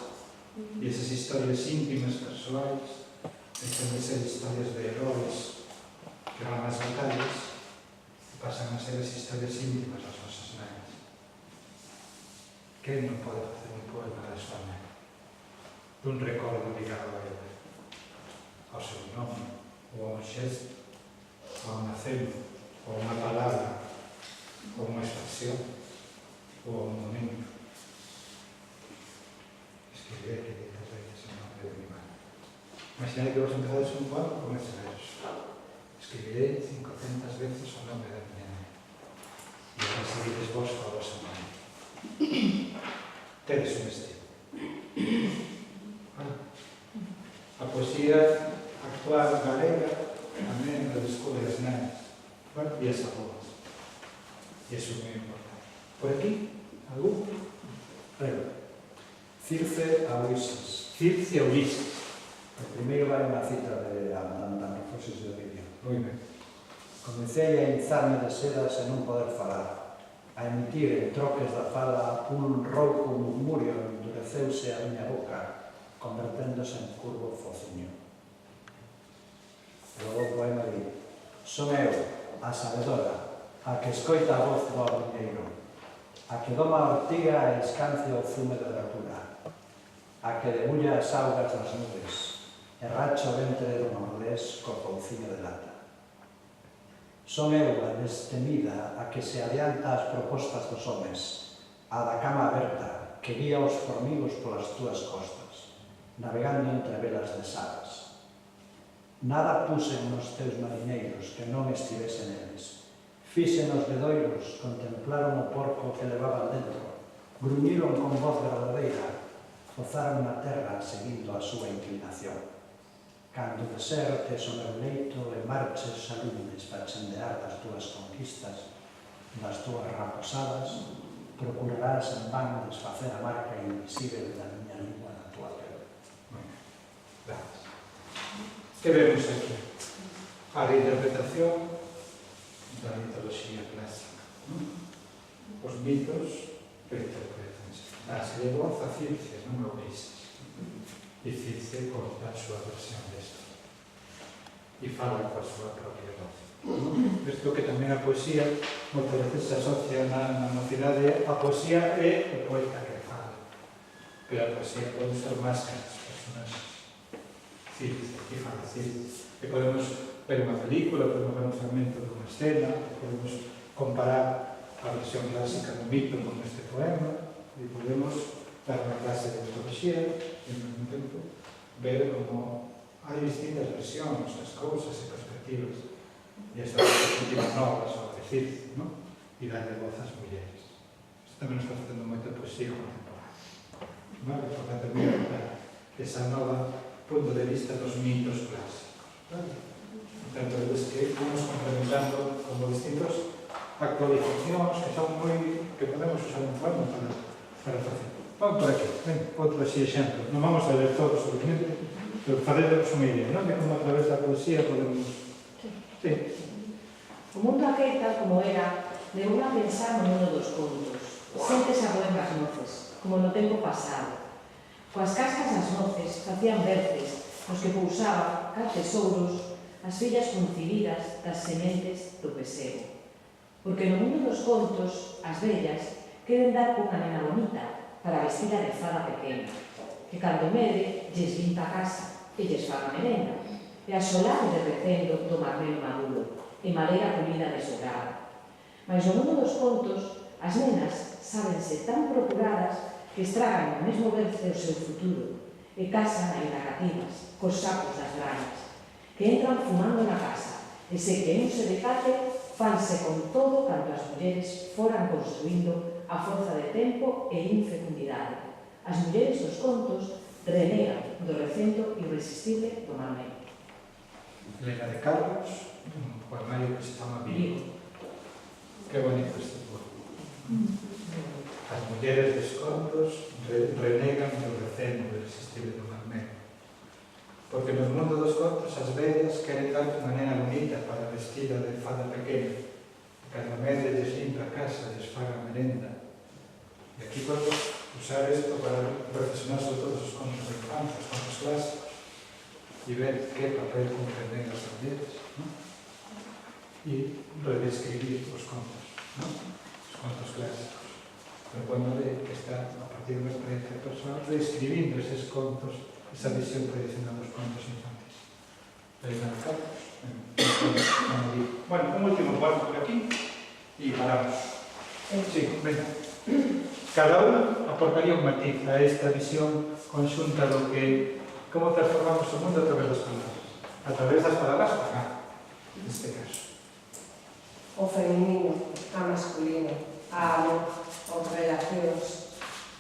e esas historias íntimas, persoais, deixan de ser historias de heróis que van ás batallas e pasan a ser as historias íntimas das nosas nagas. Quen non pode facer un poema da súa naga? Dun recordo ligado a ela, ao seu nome, ou a un xesto, ou a un acento, ou a unha palabra, ou unha expresión, ou a un momento. Escribiré 500 veces o nombre de mi madre. Imaginad que vos empezades un poema con ese verso. Escribiré 500 veces o nombre de mi nena. seguides vos coa vosa mãe. Tedes un vestido. A poesía actual galega tamén redescubre as nenas e as avós. E iso é moi importante. Por aquí, algún? Prego. Circe a Ulises. Circe a Ulises. O primeiro vai unha cita de Metamorfosis de Ovidio. Moi ben. Comecei a inzarme de sedas e non poder falar, a emitir en troques da fala un rouco murmurio endureceuse a miña boca, converténdose en curvo fociño. E logo o poema di: son eu, a sabedora, a que escoita a voz do arruñeiro, a que doma a ortiga e escancia o zume da verdura, a que debulla as augas das nubes e racha o ventre do nordés co couciño de lata. Son eu a destemida a que se adianta as propostas dos homes, a da cama aberta que guía os formigos polas túas costas, navegando entre velas de sabas. Nada pusen nos teus mariñeiros que non estivesen eles. Fixen os bedoiros, contemplaron o porco que levaban dentro, gruñiron con voz verdadeira, gozaron na terra seguindo a súa inclinación. Cando desertes o meu leito e marches a lumes para chendear das túas conquistas, das túas raposadas, procurarás en van desfacer a marca invisible da miña lingua na túa pele. Gracias. Que vemos aquí? A reinterpretación da mitoloxía clásica. Os mitos reinterpretanse. As de voz a Circe, non a Ulises. E Circe conta a súa versión desto. E fala coa súa propia voz. Isto que tamén a poesía moitas veces se asocia na mocidade. A poesía é o poeta que fala. Pero a poesía pode ser máscaras, personaxes. Circe, que fala Circe. E podemos ver unha película, podemos ver un fragmento dunha escena, podemos comparar a versión clásica do mito con este poema, e podemos dar unha clase de mitoloxía e, ao mesmo tempo, ver como hai distintas versións das cousas e perspectivas. E estas perspectivas novas sobre Circe, non? E darle voz ás mulleres. Isto tamén está facendo moita poesía contemporánea. Vale? Por tanto, é moi importante esa nova punto de vista dos mitos clásicos. Vale? Tanto es que vamos complementando como distintas actualizacións que son que podemos usar un poema para facer. Vamos por aquí, outro así exemplo. Non vamos a ler todos, obviamente, pero facernos unha idea, non? De como a través da poesía podemos... Sí. O mundo aquel, tal como era, levou a pensar no mundo dos contos. Xentes a roer as noces, como no tempo pasado. Coas cascas das noces facían vertes, os que pousaba, cal tesouros, as fillas concibidas das sementes do pesego. Porque no mundo dos contos, as vellas queren dar cunha nena bonita para vestida de fada pequena, que cando medre lles limpa a casa e lles faga merenda, e a solar de recendo do marmelo maduro, e madeira pulida de sobrada. Mas no mundo dos contos, as nenas sábense tan procuradas que estragan no mesmo berce o seu futuro e casan ainda cativas, cos sapos das brañas, que entran fumando na casa, e se que non se decate, fanse con todo canto as mulleres foran construindo a forza de tempo e infecundidade. As mulleres dos contos renegan do recendo irresistible do marmelo. Elena de Carlos, un poemario que se chama Vigo. Que bonito este poema. As mulleres dos contos renegan do recendo irresistible do marmelo. Porque no mundo dos contos as vellas queren dar unha nena bonita para vestida de fada pequena. Cando medre lles limpa a casa, lles faga merenda. E aquí podemos usar isto para reflexionar sobre todos os contos de infancia, os contos clásicos, e ver que papel comprenden as mulleres, ¿no? E redescribir os contos, ¿no? Os contos clásicos. O poema de que está, a partir de unha experiencia personal, reescribindo eses contos, esa visión tradicional dos contos infantis. Elena de Carlos. Bueno, un último poema por aquí e paramos. Sí, venga. Cada un aportaría un matiz a esta visión conxunta do que como transformamos o mundo a través das palabras. A través das palabras, neste caso. O feminino, a masculino. a amor, os relacións,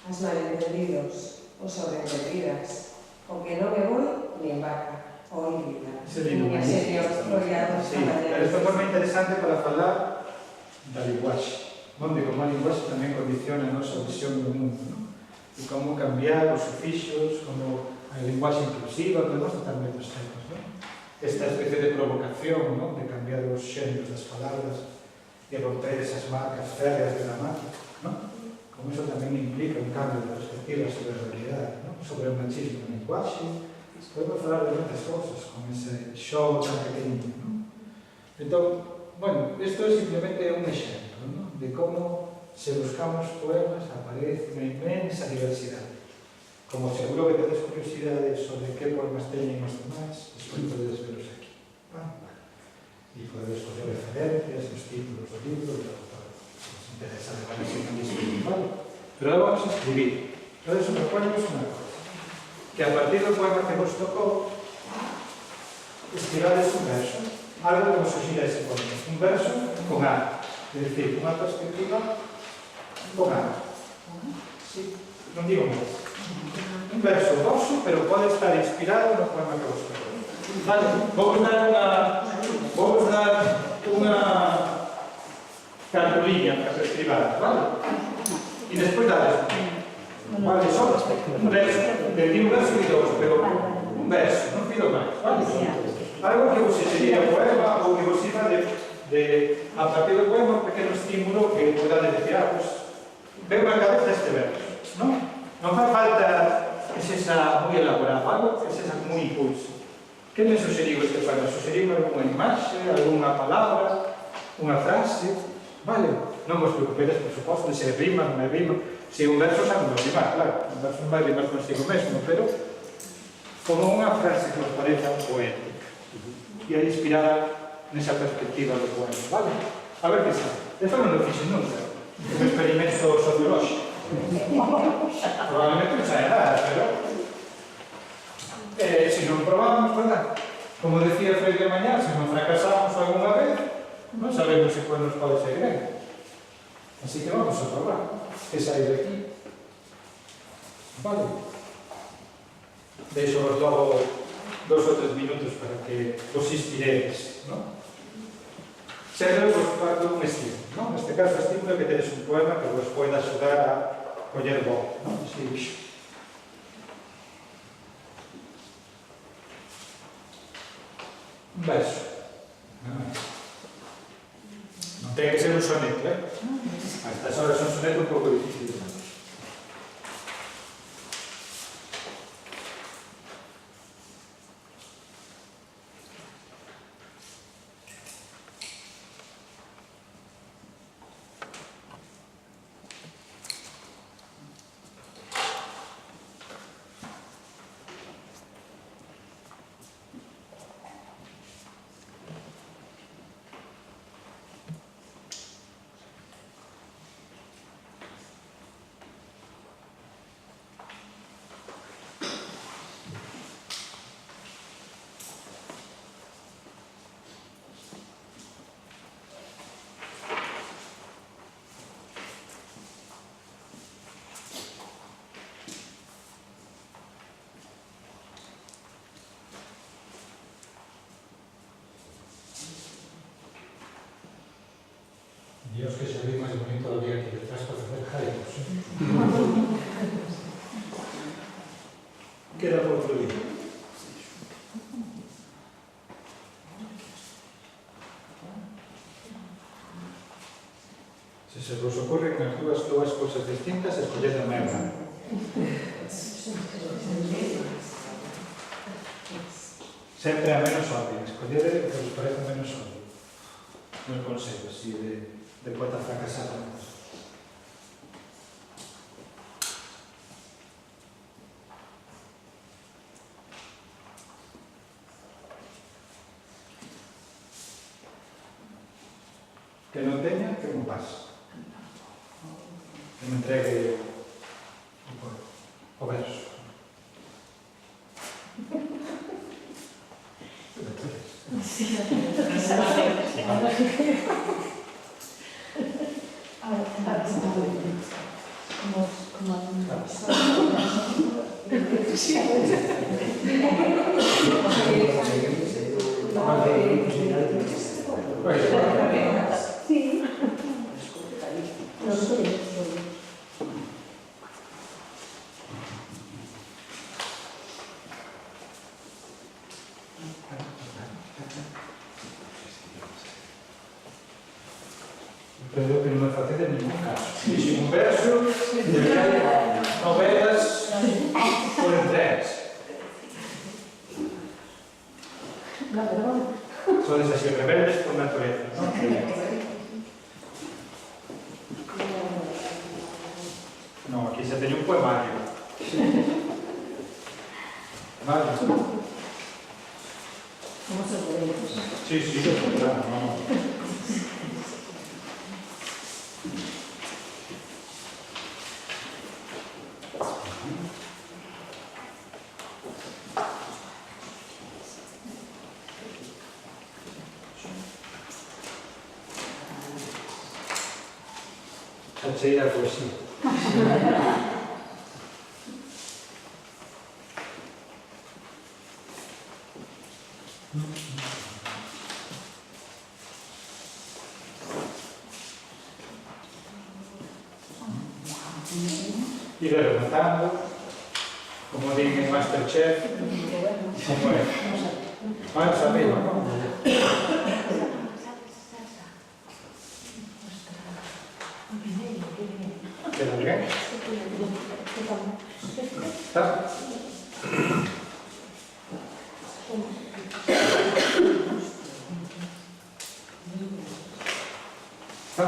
as malentendidos, os sobreentendidas, o que non é boi nin vaca, o híbrida. Ese lindo. Miña señor, rodeados Sí, pero isto foi moi interesante para falar da linguaxe, onde como a linguaxe tamén condiciona a nosa visión do mundo, non? E como cambiar os sufixos, como a linguaxe inclusiva, podemos tratar moitos temas, non? Esta especie de provocación, non? De cambiar os xéneros das palabras e romper esas marcas férreas de gramática, non? Como iso tamén implica un cambio de perspectiva sobre a realidade, non? Sobre o machismo na linguaxe. Podemos falar de moitas cousas con ese xogo tan pequeniño, non? Entón, bueno, isto é simplemente un exemplo, non? De como se buscamos poemas aparece unha inmensa diversidade. Como seguro que tedes curiosidade sobre que poemas teñen os demais, despois podedes veros aquí. E podedes coger referencias, os títulos do libro, e todo. Se os interesa de varios sinalistas, vale? Pero agora vamos a escribir. Entonces, os proponemos unha cosa. Que a partir do poema que vos tocou, escribades un verso. Algo que vos suxira ese poema. Un verso con A. É dicir, unha perspectiva con A. Sí, non digo máis. Un verso vosso, pero pode estar inspirado no poema que vos tocou. Vale, vou dar unha cartulina para escribir, vale? E despois dades. Vale, só un verso, un verso e dous, pero un verso, non pido máis, vale? Algo que vos sería o poema ou que vos sirva a partir do poema un pequeno estímulo que podades decir, pues, veo na cabeza este verso, non? Non fai falta que sexa moi elaborado, algo que sexa como un impulso. Que me sugeriu este poema? Sugeriu algunha imaxe, algunha palabra, unha frase, vale? Non vos preocupedes, por suposto, se rima, non é rima. Se un verso xa non vai rimar, claro, un verso non vai rimar consigo mesmo, pero como unha frase que vos pareza poética e aí inspirada nesa perspectiva do poema, vale? A ver que sabe. Esto non lo fixe nunca, un experimento sociolóxico. Probablemente non saia nada, pero se non probamos, verdad? Como decía Freire mañá, se non fracasamos algunha vez, non sabemos se nos pode ser ben. Así que vamos a probar. Que sai de aquí. Vale. Deixo vos logo 2 ou 3 minutos para que vos inspiredes, non? Sempre vos parto un estímulo, non? Neste caso, o estímulo é que tedes un poema que vos pode axudar a coller bo, non? Si. Un verso. Non ten que ser un soneto, A estas horas un soneto un pouco difícil de facer. Dios, que se ve máis bonito do día que detrás para facer jaibos. Queda por outro día. Se vos ocurre que nas dúas cousas distintas, escolled a mesma. Sempre a menos obvio. Escolled o que vos parece menos obvio. Non consello, así de poeta fracasado. Que non teña, que non pase. Que me entregue o verso. Pero que non me facede ningún caso. Dixen un verso de que hai novelas por entregas. Sodes así rebeldes por natureza, non? Non, aquí xa teño un poemario. Vale. Sí, sí, claro, no. Xa cheira a poesía. Ir rematando, como din en Masterchef, como é. Vamos arriba, non? Queda bien? Está? Está?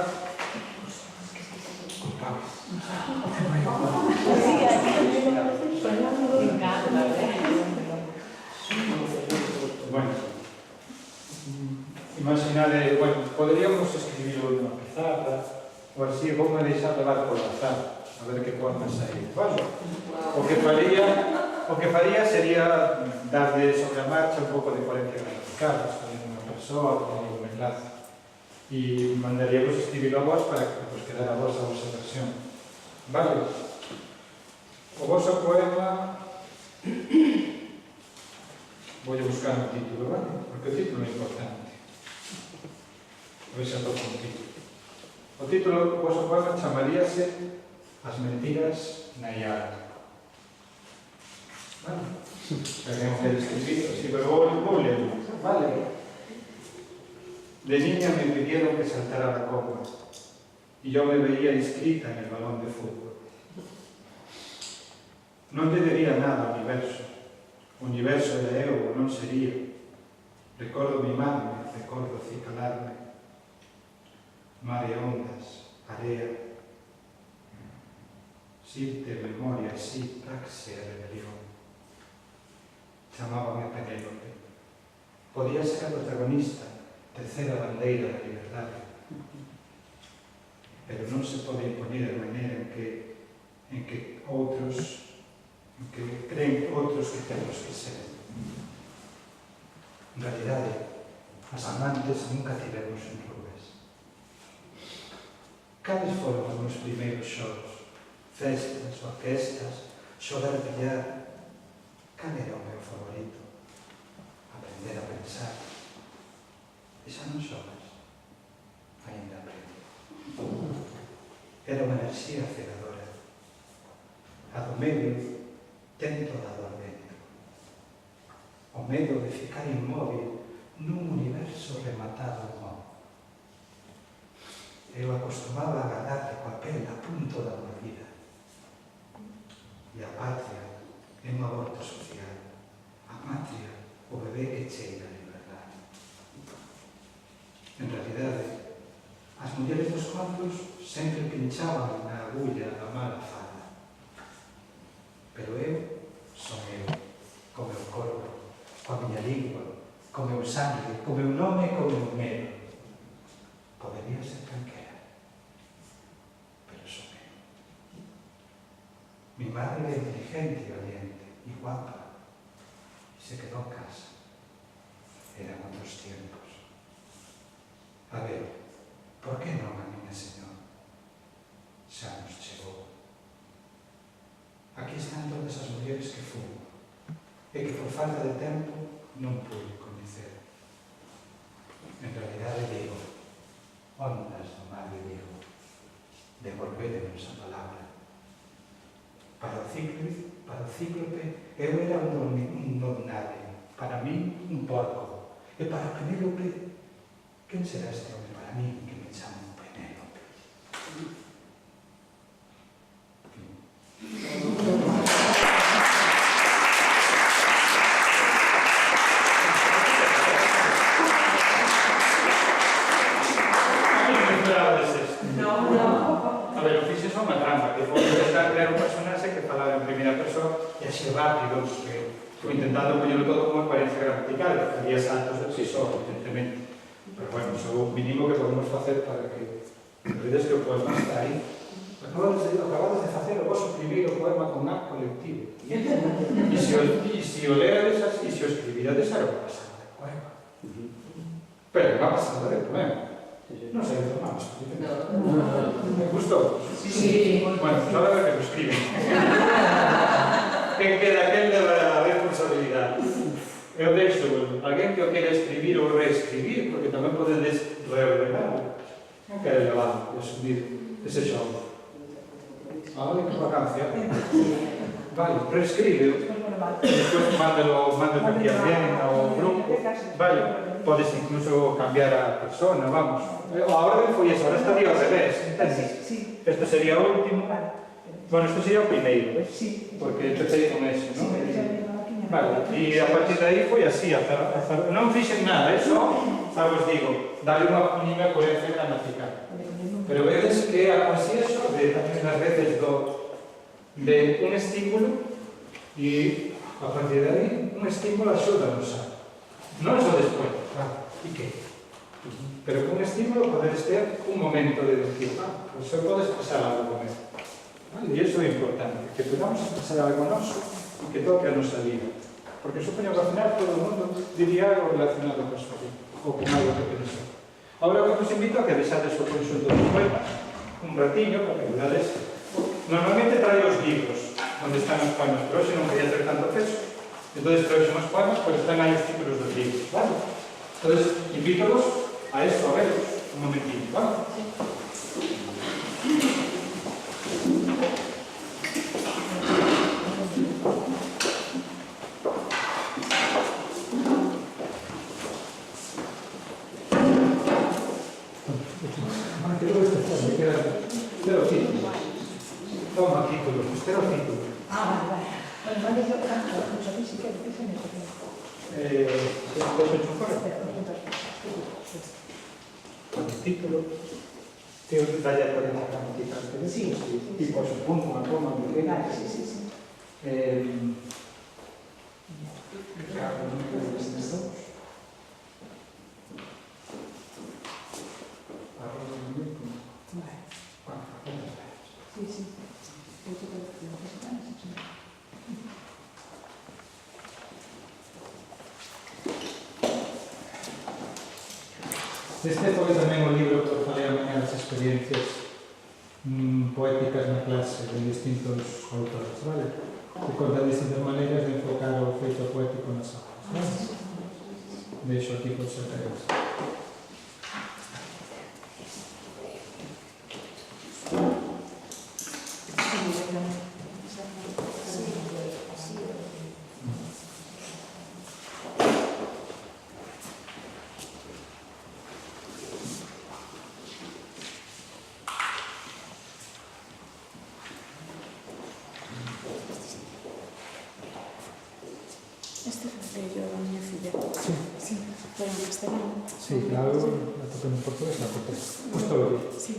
Bueno, imaginade, bueno, poderíamos escribirlo nunha pizarra, ou así, vou me deixar levar por azar, a ver que poemas sair. Vale? O que faría sería darle sobre a marcha un pouco de coherencia gramatical, escollendo unha persoa, poner un enlace, e mandaríamos escribirlo a vos para que vos quedara a vosa versión. Vale? O vosso poema vou buscar un título, vale? Porque o título é importante. A ver se atopo un título. O título do vosso poema chamaríase As mentiras na Iara. Vale? Tenemos que escribir, sí, pero vou ler. Vale? De niña me pidieron que saltara la copa y yo me veía inscrita en el balón de fútbol. Non lle debía nada ao universo. O universo era eu ou non sería. Recordo mimarme, recordo acicalarme. Mar e ondas, area. Sirte, memoria, sí, praxia, rebelión. Chamábame Penélope. Podía ser a protagonista, tercera bandeira da liberdade. Pero non se pode imponer a maneira en que outros, en que creen outros que temos que ser. En realidade, as amantes nunca tivemos en rubes. Cales foron os meus primeiros xogos? Festas, orquestas, xogar billar. Cal era o meu favorito? Aprender a pensar. E xa non xogas. Ainda aprendo. Era unha enerxía cegadora. A do medio ten toda a dor dentro. O medo de ficar inmóvil nun universo rematado en modo. Eu acostumaba a agarrarte coa pel a punto da mordida. E a patria é un aborto social. A matria, o bebé que cheira a liberdade. En realidade, as mulleres dos contos sempre pinchaban na agulla da mala fada. Pero eu son eu, co meu corpo, coa miña lingua, co meu sangue, co meu nome e co meu medo. Podería ser calquera, pero son eu. Mi madre era inteligente e valiente, e guapa, e se quedou en casa. Eran outros tiempos. A ver, por que non a miña señora? Xa nos chegou. Aquí están todas as mulleres que fumo, e que por falta de tempo non pude coñecer. En realidade digo, ondas do mar de Vigo, devolvédenos a palabra. Para o cíclope, eu era un non nade, para mí un porco, e para Penélope, quen será este home para mí que me chamo Penélope? A ver, o fixes unha trampa, que foi intentar crear un personaxe que falaba en primeira persoa e así rápido, porque estou intentando poñerlo todo como coherencia gramatical, que había saltos de si só, evidentemente. Pero bueno, iso é o mínimo que podemos facer para que vedes que o poema está aí. Acabades de facer o vosso primeiro poema con A colectivo. E se o leades así, se o escribirades, era o pasado del poema. Pero va pasando del poema. Non sei informamos. Me gustou? Sí. Bueno, no debe que lo escriben. Que queda aquel de la responsabilidade. Eu deixo alguén que o quere escribir ou reescribir, porque tamén podedes reordenar. Non quere levar e asumir ese xogo. Vale, que vacancia. Vale, reescribe. Despois mándalo aquí a alguén ao grupo. Vale, podes incluso cambiar a persona, vamos. A orden foi eso, ahora estaría ao revés, entendes? Este sería o último. Bueno, este sería o primeiro, ves? Porque empecé con ese, non? Vale, e a partir de aí foi así, non fixen nada, só vos digo, darle unha mínima coherencia gramatical. Pero vedes que a poesía sobre tamén as veces de un estímulo e a partir de aí un estímulo axúdanos a non só despois, e que? Pero con estímulo podedes ter un momento de decir, pois eu podes pasar algo con esto. E iso é importante, que podamos pasar algo noso e que toque a nosa vida. Porque supoño que ao final todo o mundo diría algo relacionado con a súa vida, ou con algo que pensou. Agora o que vos invito a que deixades o conxunto dos poemas un ratiño para que ayudades. Normalmente traio os libros onde están os poemas, pero hoxe non quería ter tanto peso. Entón traio os poemas, pero están aí os títulos dos libros, vale? Entón, invítolos a esto, a veros, un momentinho, vale? Espera o título. Toma título, espera o título. Vale. Bueno, vale, yo canto, no sabéis si queréis, ¿qué se me ocurre? ¿Puedes hecho un correo? Con el título. Tengo que tallar por esa gramatical. Sí. Tipo su punto, una coma, un tren. Vale, sí. Claro, no puedo decir esto. Sí. Este foi tamén o libro que falei a mañá das experiencias poéticas na clase de distintos autores, vale? Que contan distintas maneiras de enfocar o feito poético nas obras, vale? Deixo aquí por se interesa. Este foi yo da miña filla. Sí, pero en castellano. Sí, claro, la toqué en portugués, la toqué. Pues todo bien. Sí.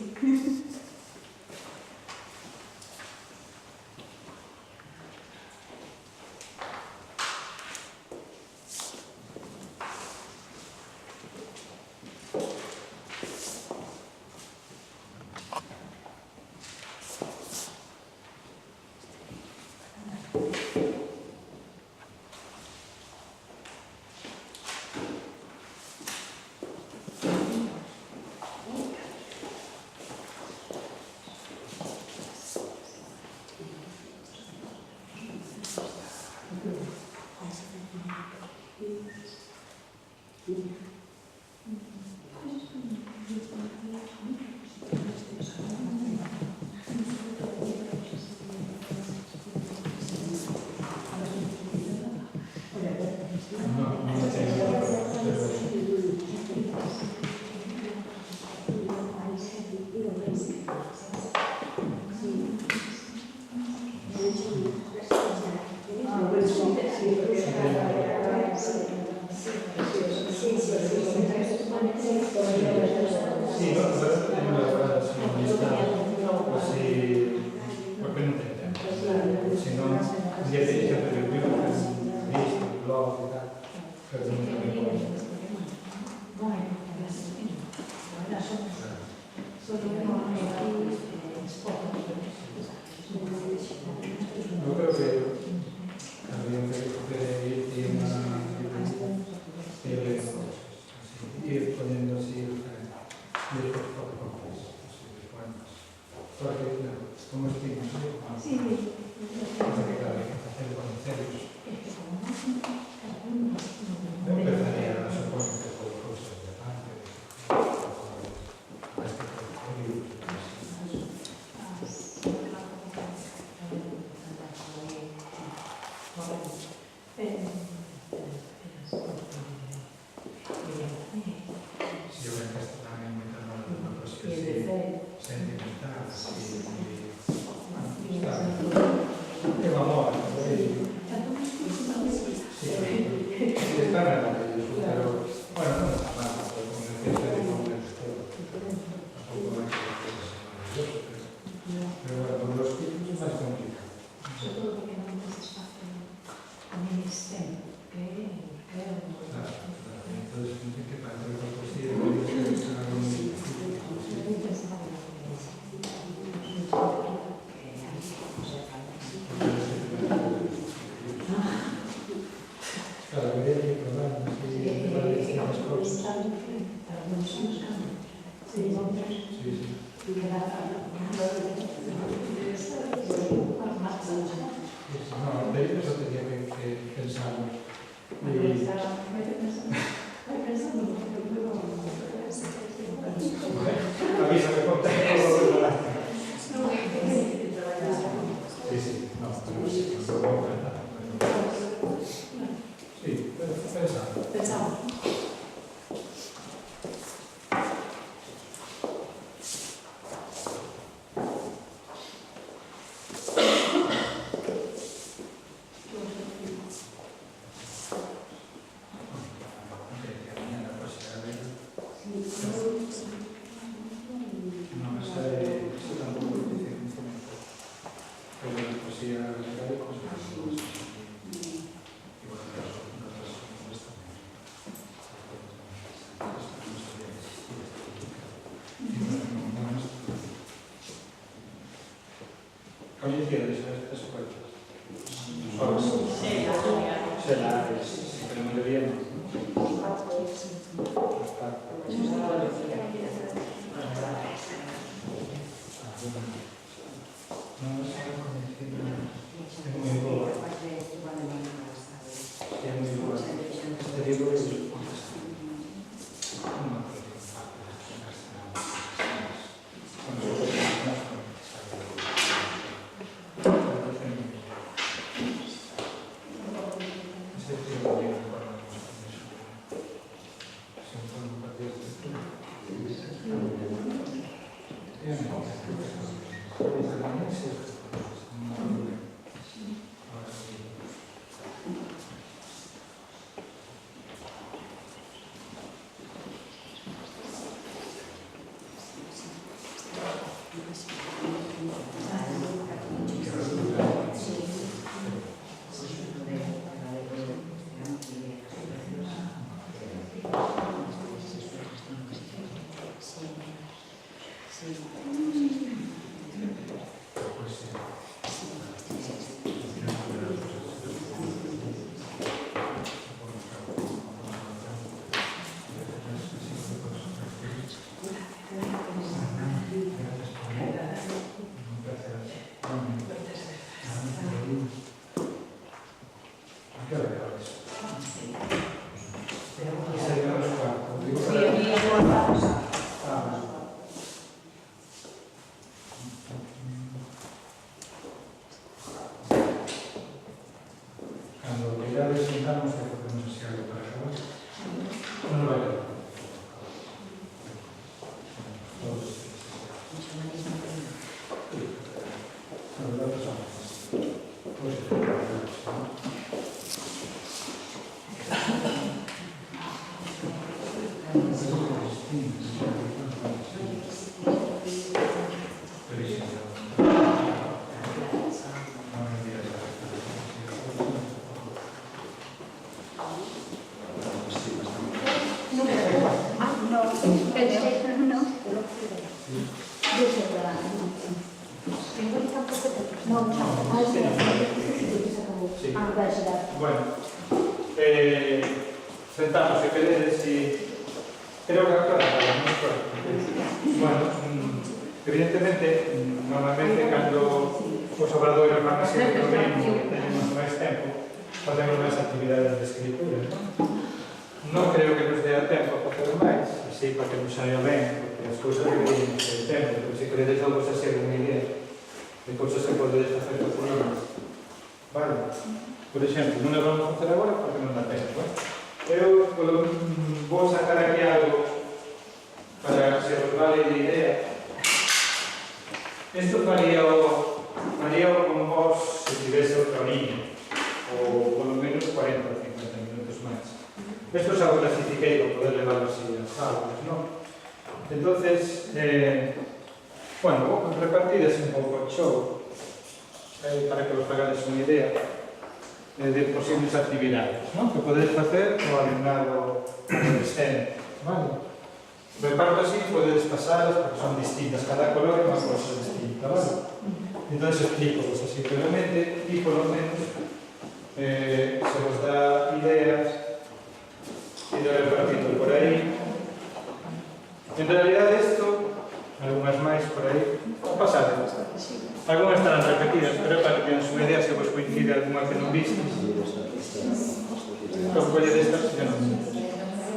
Cando queirades sentamos que facemos así algo para acabar. Non vai ter. Bueno, sentamos, se queredes, y creo que acá, bueno, evidentemente, normalmente, cando os obradoiros van a ser o mesmo, tenemos máis tempo, facemos máis actividades de escritura, non creo que nos dé tempo a facer máis, así, para que nos saia ben, porque as cousas requieren el tempo, pero se queredes algo xa ser unha idea de cousas que podedes facer por programas. Vale? Por exemplo, non as vamos a facer agora porque non dá tempo. Eu vou sacar aquí algo para que se os vale de idea. Isto faría con vos se tivese outra liña, ou polo menos 40 ou 50 minutos máis. Isto xa o clasifiquei para poder levar así as aulas, non? Entonces, bueno, vou repartides un pouco o show para que vos fagades unha idea de posibles actividades, non? Que podedes facer co alumnado adolescente, vale? Reparto así, podedes pasalas porque son distintas, cada color é unha cosa distinta, vale? Entón, explico-vos así brevemente e polo menos se vos dá ideas e de repartito por aí. En realidad isto, algunhas máis por aí, pasadas. Algunhas estarán repetidas, pero para que tenes unha idea se vos coincide algunha que non vistes. Entón, colle destas que non.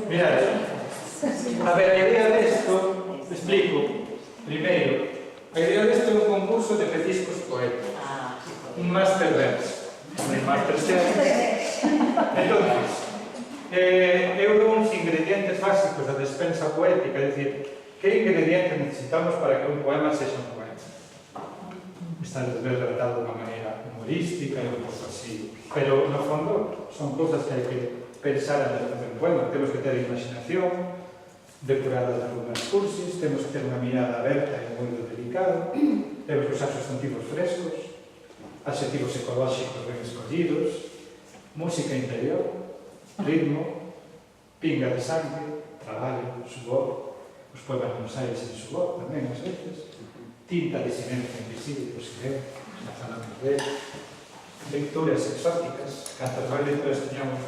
Mirad, a ver, a idea desto, explico. Primeiro, a idea desto é un concurso de petiscos poéticos. Un masterverse. Un masterchef. Entón, eu dou uns ingredientes básicos da despensa poética, é dicir, que ingredientes necesitamos para que un poema sexa un poema. Está retratado de unha maneira humorística e un pouco así, pero no fondo son cousas que hai que pensar antes de facer un poema. Temos que ter imaginación depurada de algunhas cursis, temos que ter unha mirada aberta e moi delicada, temos que usar sustantivos frescos, adxetivos ecolóxicos ben escollidos, música interior, ritmo, pinga de sangue, traballo, suor, os poemas non saen sen suor tamén ás veces, tinta de silencio invisible, por silencio, xa falamos de lecturas exóticas, cantas máis lecturas teñamos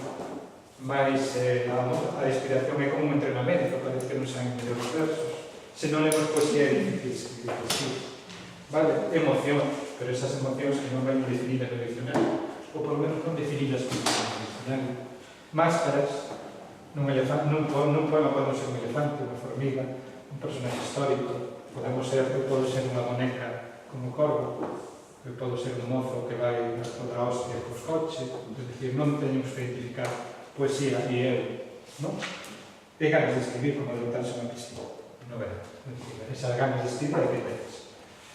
máis a inspiración é como un entrenamento, parece que non saen mellor os versos, se non lemos poesía é difícil escribir poesía, vale? Emoción, pero esas emocións que non van definidas no diccionario, ou por lo menos non definidas como no diccionario. Máscaras, nun poema podemos ser un elefante, unha formiga, un personaje histórico, eu podo ser unha boneca como corvo, eu podo ser un mozo que vai a toda a hostia cos coches, é dicir, non teñemos que identificar poesía e eu, non? Ten ganas de escribir como de botarse unha piscina, non verá, esas ganas de escribir hai que teres.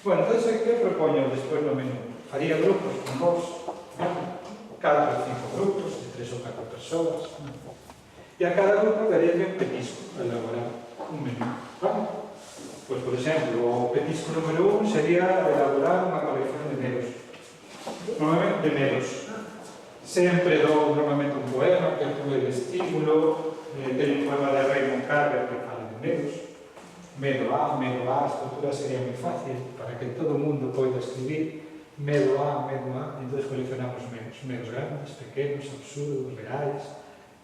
Bueno, entón, que propoño despois no menú? Faría grupos con vos, cada 5 grupos, de 3 ou 4 persoas, e a cada grupo daría un petisco para elaborar un menú, vale? Pois, por exemplo, o petisco número 1 sería elaborar unha colección de medos. Normalmente de medos. Sempre dou normalmente un poema que actúe de estímulo, teño un poema de Raymond Carver que fala de medos. Medo A, a estructura sería moi fácil para que todo o mundo poida escribir medo A, entón coleccionamos medos. Medos grandes, pequenos, absurdos, reais,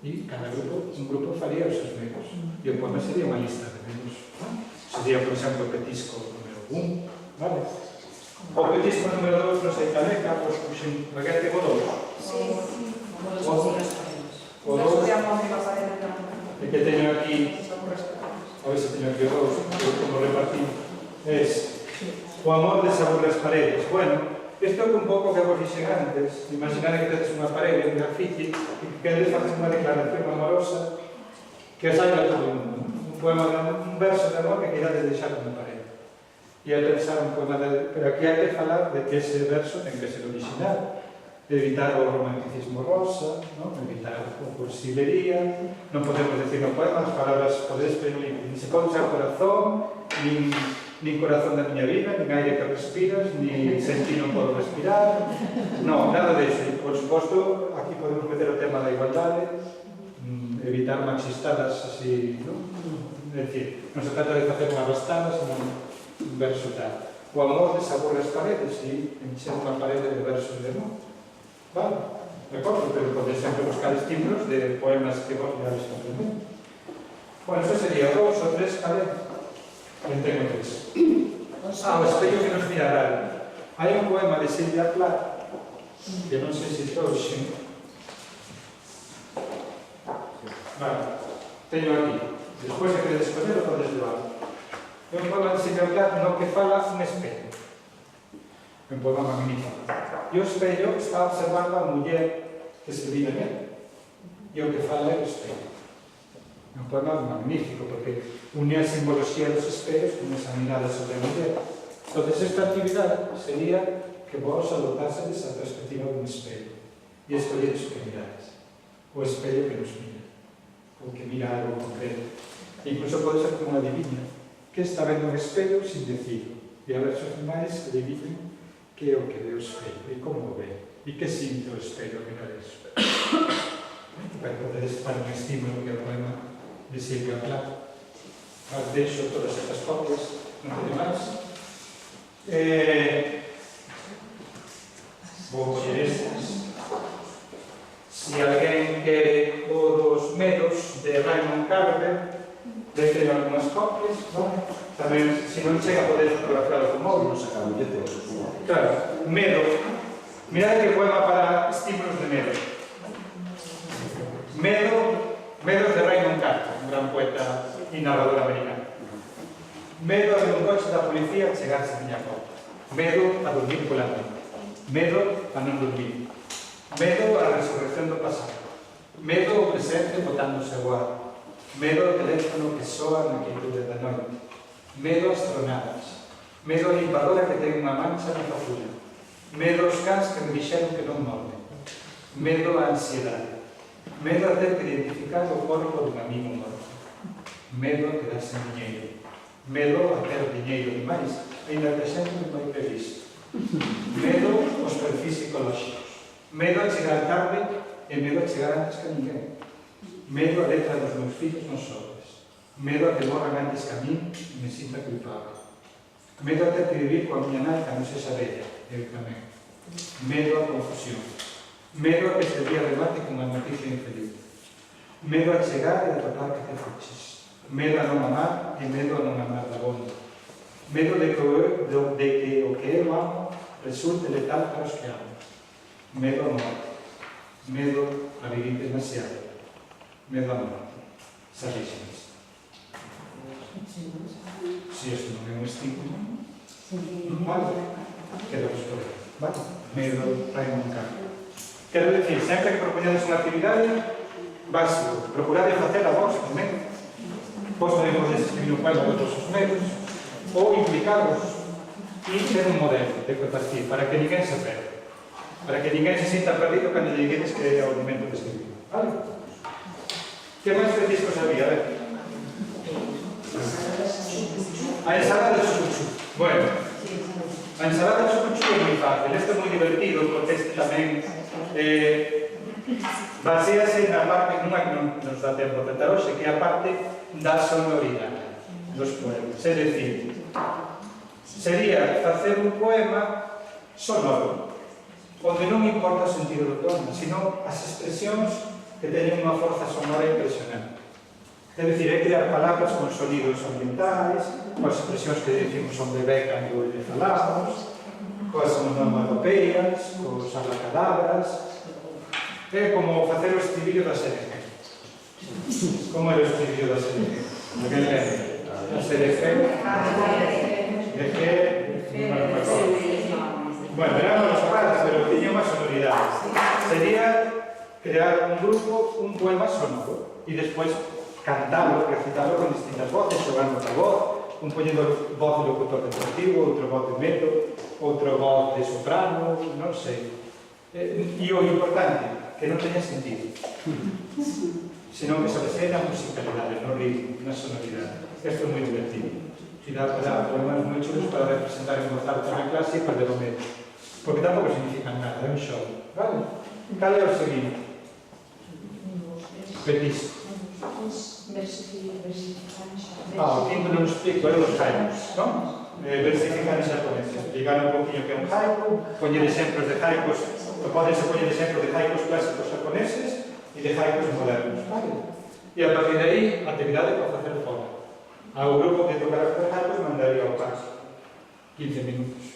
e cada grupo, un grupo faría os seus medos. E o poema sería unha lista de medos. Sería, por exemplo, o petisco número 1, vale? O petisco número 2, non sei cal é, Carlos, puxen, alguén ten o 2? Sí. O 2, e que teño aquí, a ver se teño aquí o 2, como repartí, es o amor desaburre as paredes. Bueno, isto é un pouco que vos dixen antes. Imaginade que tedes unha parede, un grafiti, e que queredes facer unha declaración amorosa que saiba todo o mundo. Un poema, un verso de amor que queirades deixar na parede. E a pensar un poema de... Pero aquí hai que falar de que ese verso ten que ser original. Evitar o romanticismo rosa, ¿no? Evitar a cursilería, non podemos decir no poema as palabras podedes pedir, nin se pode usar corazón, nin corazón da miña vida, nin aire que respiras, nin sentir non podo respirar, non, nada disso. Por suposto, aquí podemos meter o tema da igualdade, evitar machistadas así, ¿no? É dicir, non se trata de facer unha bastada, sino un verso tal. O amor desaburre as paredes e encher unha parede de versos de amor. Vale, recordo, pero podes sempre buscar estímulos de poemas que vos leades comprender. Bueno, eso sería 2 ou 3, vale? Ben tengo 3. O espello que nos mirará. Hai un poema de Silvia Plath, que non sei se trouxe. Vale, teño aquí. Despois de queredes poner, o podes levar. É un poema de Silvia Plath no que fala un espello. Un poema magnífico. E o espello está observando a muller que se vive nele. E o que fala é o espello. É un poema magnífico, porque une a simboloxía dos espellos con esa mirada sobre a muller. Entón, esta actividade sería que vos adoptasedes a perspectiva dun espello e escolledes o que mirades. O espello que nos mira. O que mira algo concreto. E incluso pode ser como unha divina, que está vendo un espello sin decirlo. E a versos finais que divinen que é o que ve o espello, e como o ve, e que sinte o espello que mirar eso. Para poder estar un estímulo que é o poema de Silvia Plath. Mas deixo todas estas copias, non teño máis. Vou coller estas. Se alguén quere o dos medos de Raymond Carver, teño algunhas copias, vale? Tamén, se non chega, podes fotografiar o móvil. Claro, medo. Mirad que poema para estímulos de medo. Medos de Raymond Carver, un gran poeta e narrador americano. Medo de un coche da policía chegarse a miña porta. Medo a dormir pola noite. Medo a non dormir. Medo a resurrección do pasado. Medo ao presente botándose a voar. Medo ao teléfono que soa na quietude da noite. Medo ás tronadas. Medo a limpadora que ten unha mancha na facura. Medo aos cans que me dixeron que non morden. Medo á ansiedade. Medo a ter que identificar o corpo dun amigo morto. Medo a quedar sen diñeiro. Medo a ter diñeiro demais, ainda que sempre non vai previsto. Medo aos perfis psicolóxicos. Medo a chegar tarde e medo a chegar antes que ninguén. Medo a letra dos meus fillos nos sobres. Medo a que morran antes que a mí e me sinta culpable. Medo a ter que vivir coa miña nai que non sexa bella, eu tamén. Medo a confusión. Medo a que este día remate con unha noticia infeliz. Medo a chegar e a topar que te fuches. Medo a non amar e medo a non amar da bonda. Medo de que o que eu amo resulte letal para os que amo. Medo a morte. Medo a vivir demasiado. Medo a morte. Sabéis isto. Se isto non é un estímulo, vale, quedamos por aí. Vale? Medo a enmoncar. Quero dicir, sempre que propoñades unha actividade, básico, procurade facer a vos tamén. Vos tamén podedes escribir un poema de todos os medos, ou implicaros e ter un modelo de que partir, para que ninguén se perda. Para que ninguén se sinta perdido cando lle diguedes que é o momento de escribir. Vale? Que máis petiscos había? A ver. A ensalada de chuchu. Bueno, a ensalada de chuchu é moi fácil. Isto é moi divertido, porque este tamén basease na parte nunha que non nos dá tempo a tratar hoxe, que é a parte da sonoridade dos poemas. É dicir, sería facer un poema sonoro, onde non importa o sentido do tono, sino as expresións que teñen unha forza sonora impresionante. É dicir, é crear palabras con sonidos ambientais, coas expresións que dicimos son bebé cando lle falamos, coas onomatopeias, cos abracadabras. É como facer o estribillo da SNG. Como era o estribillo da SNG? Aquel lente. A SNG, de que... Bueno, era una soprano, pero tenía más sonoridad. Sería crear un grupo, un poema sonoro, y después cantarlo, recitarlo con distintas voces, jugando otra voz, un poniendo voz de locutor deportivo, otro voz de mero, otro voz de soprano, non sei. E o importante, que non teña sentido, senón que se base na musicalidade, no ritmo, na sonoridade. Isto é moi divertido. E dá poemas moi chulos para representar en voz alta na clase e perder o medo. Porque tampouco significan nada, é un show. Vale? Cal é o seguinte? Petisco. O quinto non explico, é os haicus, non? Versificar en xaponés, explicar un poquinho que é un haiku, poñer exemplos de haicus, podense poñer exemplos de haicus clásicos japoneses e de haicus modernos, vale? E a partir de aí, actividade para facer fora. Ao grupo que tocara os haicus mandaría ao paso, 15 minutos.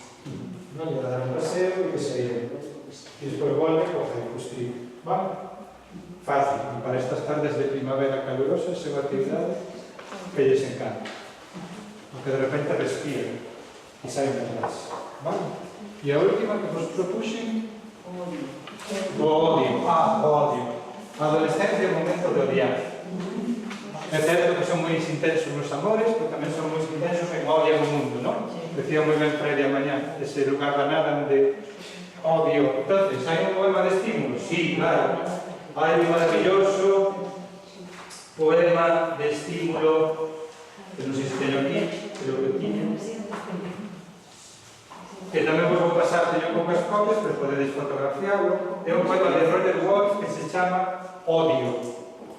Vale, a dar un paseo e que sería. E despois volve ao haiku estricto, vale? Fácil, e para estas tardes de primavera calurosas é unha actividade que lles encanta. Porque de repente respiran e saen da clase. Vale? E a última que nos propuxen o odio. O odio. A adolescencia é o momento de odiar. É certo que son moi intensos nos amores, pero tamén son moi intensos en odiar o mundo, non? Decía moi ben Freire a mañá, ese lugar da nada onde odio. Entonces, hai un poema de estímulo? Sí, claro. Hai un maravilloso poema de estímulo que non sei se teño aquí, pero que tiño, que tamén vos vou pasar, teño poucas copias, pero podedes fotografiarlo. É un poema de Roger Waters que se chama Odio,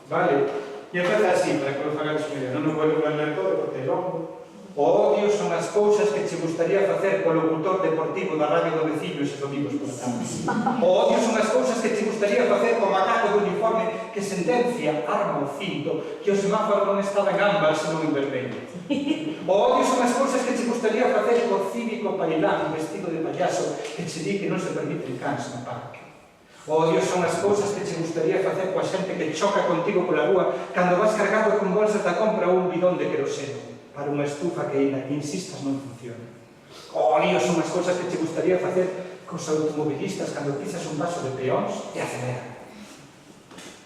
vale? E empeza así, para que vos fagades unha idea, non nos vou a ler todo porque é longo. O odio son as cousas que che gustaría facer co locutor deportivo da radio do veciño ese domingos por tanto. O odio son as cousas que che gustaría facer co macaco do uniforme que sentencia, arma o cinto, que o semáforo non estaba en ámbar senón en vermelho. O odio son as cousas que che gustaría facer co cívico pailán vestido de payaso que che di que non se permiten cans no parque. O odio son as cousas que che gustaría facer coa xente que choca contigo pola rúa cando vas cargado con bolsas da compra ou un bidón de queroseno para unha estufa que, ainda que insistas, non funciona. O odio son as cousas que che gustaría facer cos automobilistas cando pisas un vaso de peóns e aceleran.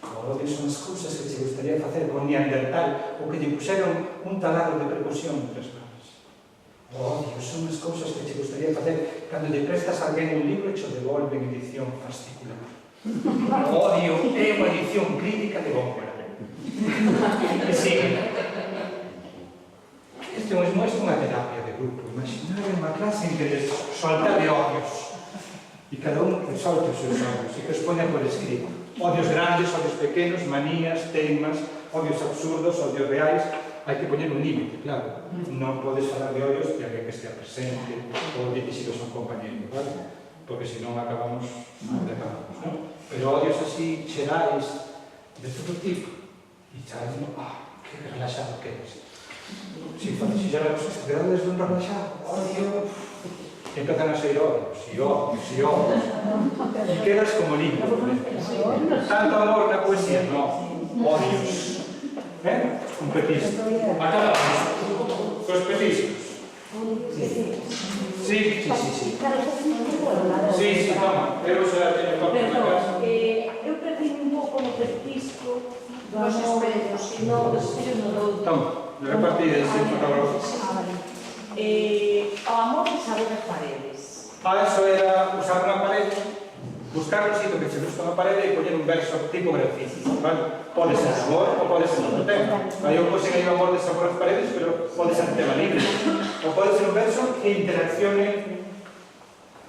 O odio son as cousas que che gustaría facer con Neandertal ou que lle puxeron un taladro de percusión entre as manos. O odio son as cousas que che gustaría facer cando lle prestas a alguén un libro e che devolve en edición fascicular. O odio é unha edición crítica de Góngora. E sigue. Isto é unha terapia de grupo. Imaginar unha clase en que les solta de odios e cada un que solte os seus odios e que os poña por escrito. Odios grandes, odios pequenos, manías, teimas, odios absurdos, odios reais. Hai que poñer un límite, claro. Non podes falar de odios de alguén que estea presente ou dirixidos a un compañero, vale? Porque senón acabamos onde acabamos, non? Pero odios así xerais de todo tipo. E xa digo, que relaxado que eres. Si xa non se quedades dun relaxado, odio, e empezan a sair odios, e quedas como limpio. Tanto amor na poesía, no, odios. Un petisco. Acabamos cos petiscos. Sí. Sí, toma, eu xa teño copia na casa. Eu perdí un pouco no petisco dos espellos, no do... Toma. De repartir ese fotógrafo. O amor de saber as paredes. Eso era usar unha parede, buscar un sitio que se busca unha parede e poñer un verso tipo grafítico, vale? Pode ser amor ou pode ser outro tema. Aí eu puse aí o amor de sabor as paredes, pero pode ser tema libre. Ou pode ser un verso que interaccione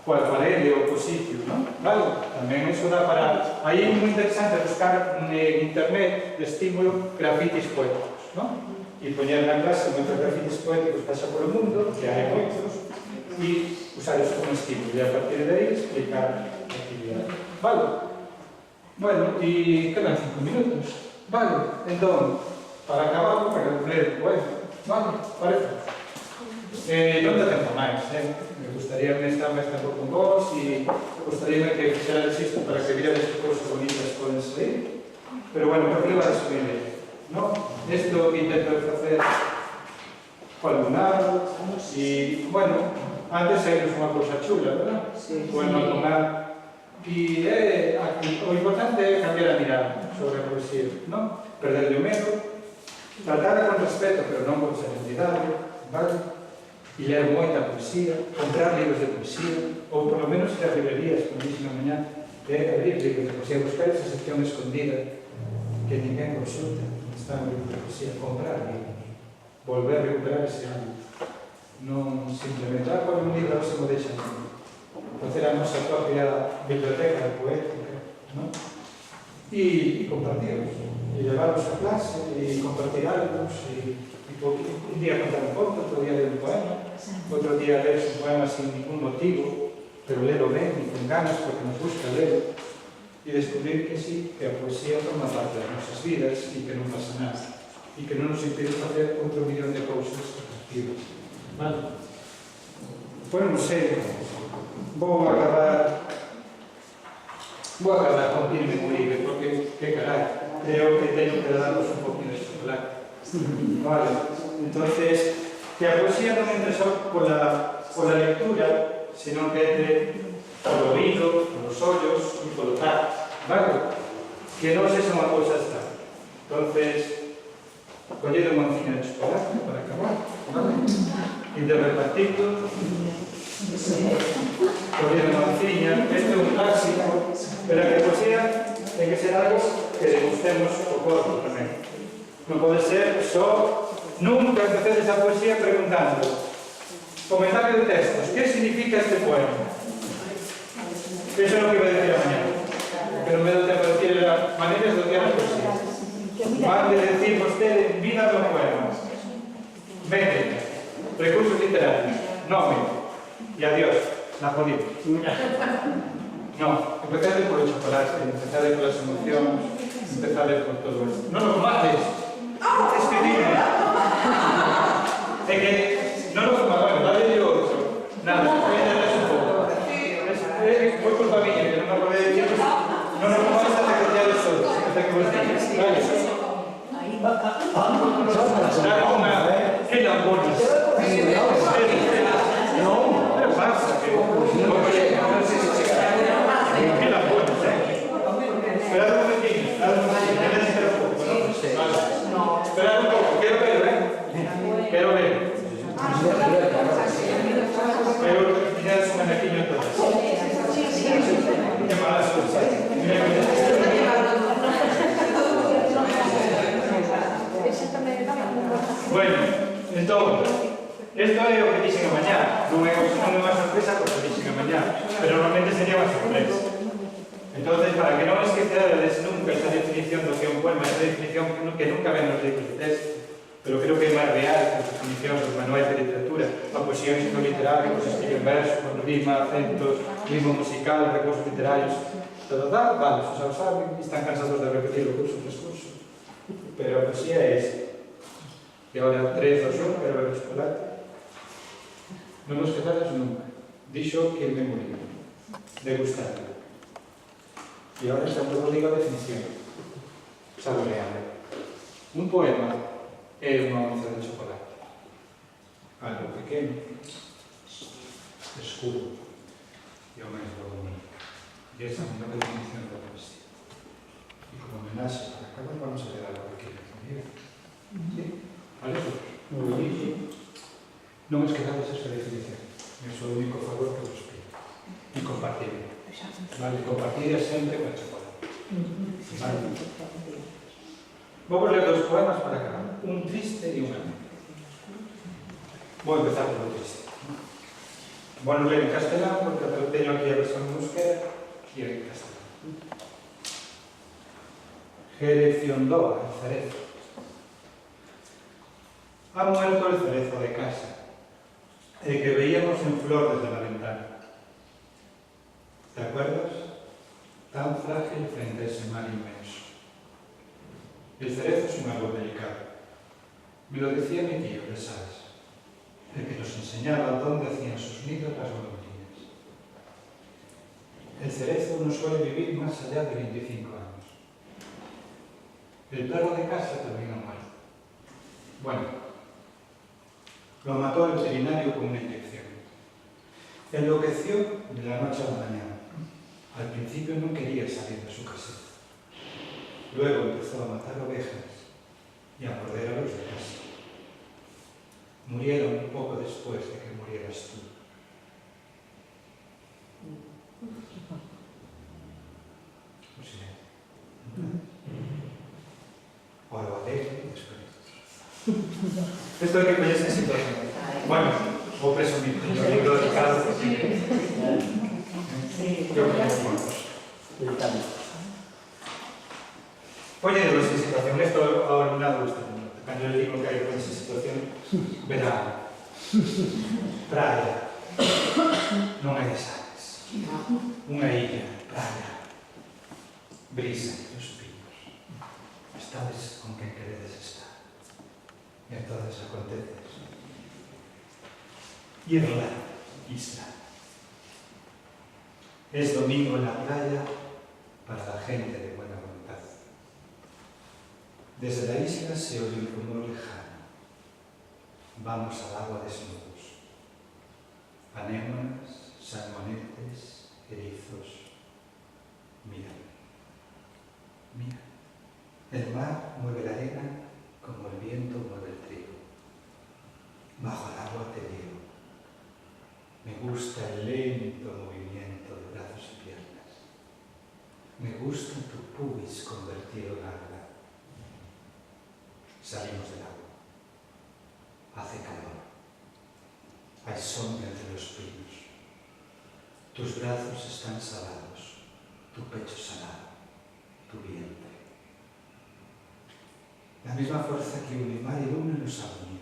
coa parede ou co sitio, non? Vale? Tamén iso dá para... Aí é moi interesante buscar en internet de estímulo grafitis poéticos, non? E poñer na clase moitos grafitis poéticos que xa polo mundo, que hai moitos, e usar iso como estímulo, e a partir de aí explicar a actividade. Vale? Bueno, e quedan 5 minutos. Vale? Entón, para acabar, para ler o poema. Vale? Parece? Non te tempo máis, Me gustaría estar máis tempo con vos e gustaría que fixerades isto para que virades que cousas bonitas poden sair. Pero bueno, creo que levades unha idea. ¿No? Esto que intento facer co alumnado e, bueno, Antes era unha cousa chula, verdad? Sí, Bueno, tomar. E o importante é cambiar a mirada sobre a poesía, non? Perder o medo, tratar con respeto, pero non con serenidade, vale? E ler moita poesía, comprar libros de poesía, ou por lo menos ir a librerías, como dixen a mañá, abrir libros de poesía, buscar esa sección escondida que ninguén consulta, está no libro de poesía, comprar libros, volver a recuperar ese hábito. Non simplemente, por un libro se mo deixan, facer a nosa propia biblioteca poética, non? E compartirlos, e levarlos a clase, e compartir algo, un día contar un conto, outro día ler un poema, outro día ler un poema sin ningún motivo, pero lero ben e con ganas porque nos gusta ler, e descubrir que sí, que a poesía forma parte das nosas vidas e que non pasa nada, e que non nos impide facer outro millón de cousas atractivas. Vale? Bueno, non sei, vou acabar con Pirme Uribe, porque, que carai, creo que teño que darnos un poquinho de chocolate. Vale, entonces, que a poesía non entra só pola lectura, senón que entre polo oído, polos ollos e polo tacto, vale? Que non sexa unha cousa extra. Entonces, colled un manciño de chocolate para acabar, vale? E de repartirlo, colled unha manciña, este é un clásico, pero a poesía ten que ser algo que degustemos o corpo tamén. Non pode ser só nunca empecedes a poesía preguntando comentario de textos, que significa este poema? Eso é o que iba a decir a mañana, que non me dou tempo de decir as maneiras de odiar a poesía. Van de decir vostede vida do poema, métrica, recursos literarios, nome e adiós, la jodida. No, empezade por o chocolate, empezade por as emocións, empezade por todo eso. Non os mates, escribirme. É que non os mates, bueno, dale yo outro. Nada, voy a darles un pouco. É moi culpa miña, que non me acordei de decir, non nos mates hasta que ya les outros, hasta que vos digas. Vale. Dale unha, que lambones. Non, pero pasa, que... Que lambones, Esperad un momentito, ya necesito un poco, ¿no? Vale. Esperad un poco, quiero ver, Quiero ver. Pero ya es un anaquillo entonces. Qué malas cosas. Bueno, entonces, esto é o que dixen a mañá. Non é unha sorpresa porque dixen a mañá, pero normalmente sería unha sorpresa. Entonces, para que non esquecedes nunca esa definición do que é un poema, esa definición que nunca ven nos libros de texto, pero creo que é máis real que as definicións dos manuais de literatura, a poesía é un xito literario, pues escribe en verso, con rima, acentos, ritmo musical, recursos literarios, todo dá, vale, xa o saben, están cansados de repetir o curso tras curso, pero a poesía é ese. E agora 3, 2, 1, quero ver o chocolate. Non nos quedades nunca. Dixo que me morí. Degustarlo. E agora xa todo digo a definición. Saboreable. Un poema é unha onza de chocolate. Algo pequeno, escuro e ao máis bonito. E esa é a mellor definición da poesía. E como homenaxe para acabar, vamos a ver algo aquí. Sí? Vale? Non es quedades esta definición. É o único favor que vos pido. E compartir. Vale, compartir sempre con chocolate. Vale. Vou ler dos poemas para acabar. Un triste e un alegre. Vou empezar polo triste. Vou ler en castelán, porque teño aquí a versión en euskera e en castelán. Jerez Fiondoa, en Cerezo. Ha muerto el cerezo de casa, el que veíamos en flor desde la ventana. ¿Te acuerdas? Tan frágil frente a ese mar inmenso. El cerezo es un árbol delicado. Me lo decía mi tío de Sales, el que nos enseñaba dónde hacían sus nidos las golondrinas. El cerezo no suele vivir más allá de 25 años. El plano de casa terminó mal. Bueno, lo mató el veterinario con una inyección. Enloqueció de la noche a la mañana. Al principio no quería salir de su casa. Luego empezó a matar ovejas y a morder a los de casa. Murieron un poco después de que murieras tú. O sea, o lo alegre y después. Esto es que me esa situación. Bueno, o presumir, yo libro de cada yo me poniéndolos en situación, esto ahora un lado usted, cuando yo le digo que hay en esa situación, verano, praia, non hai desastres, unha illa, praia, brisa e os pinos, estades con quen queredes estar, e entonces acontece eso. Irla, isla. Es domingo en la playa para la gente de buena voluntad. Desde la isla se oye un rumor lejano. Vamos al agua desnudos. Anémonas, salmonetes, erizos. Mira, mira. El mar mueve la arena como el viento mueve el trigo. Bajo el agua te digo. Me gusta el lento movimiento de brazos y piernas. Me gusta tu pubis convertido en alga. Salimos del agua. Hace calor. Hay sombra entre los pinos. Tus brazos están salados. Tu pecho salado. Tu vientre. La misma fuerza que une mar y luna nos ha unido.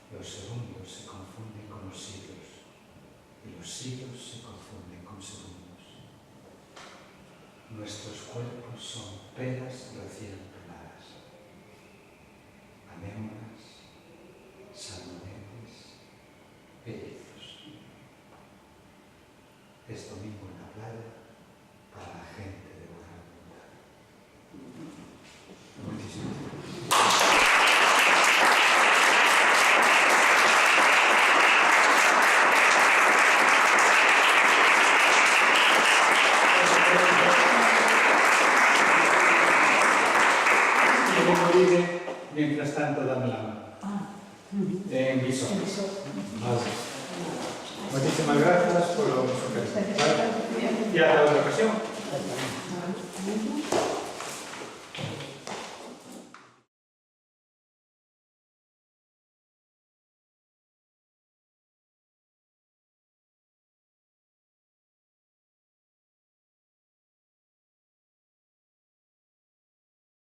Los segundos se confunden con los siglos y los siglos se confunden con segundos. Nuestros cuerpos son peras recién peladas, anémonas, salmonetes, erizos. Es domingo en la playa para la gente de buena voluntad. Muchísimas gracias. Mientras tanto, dame la mano. En visor. Vale. Muchísimas gracias por lo que ¿vale? Y hasta otra ocasión.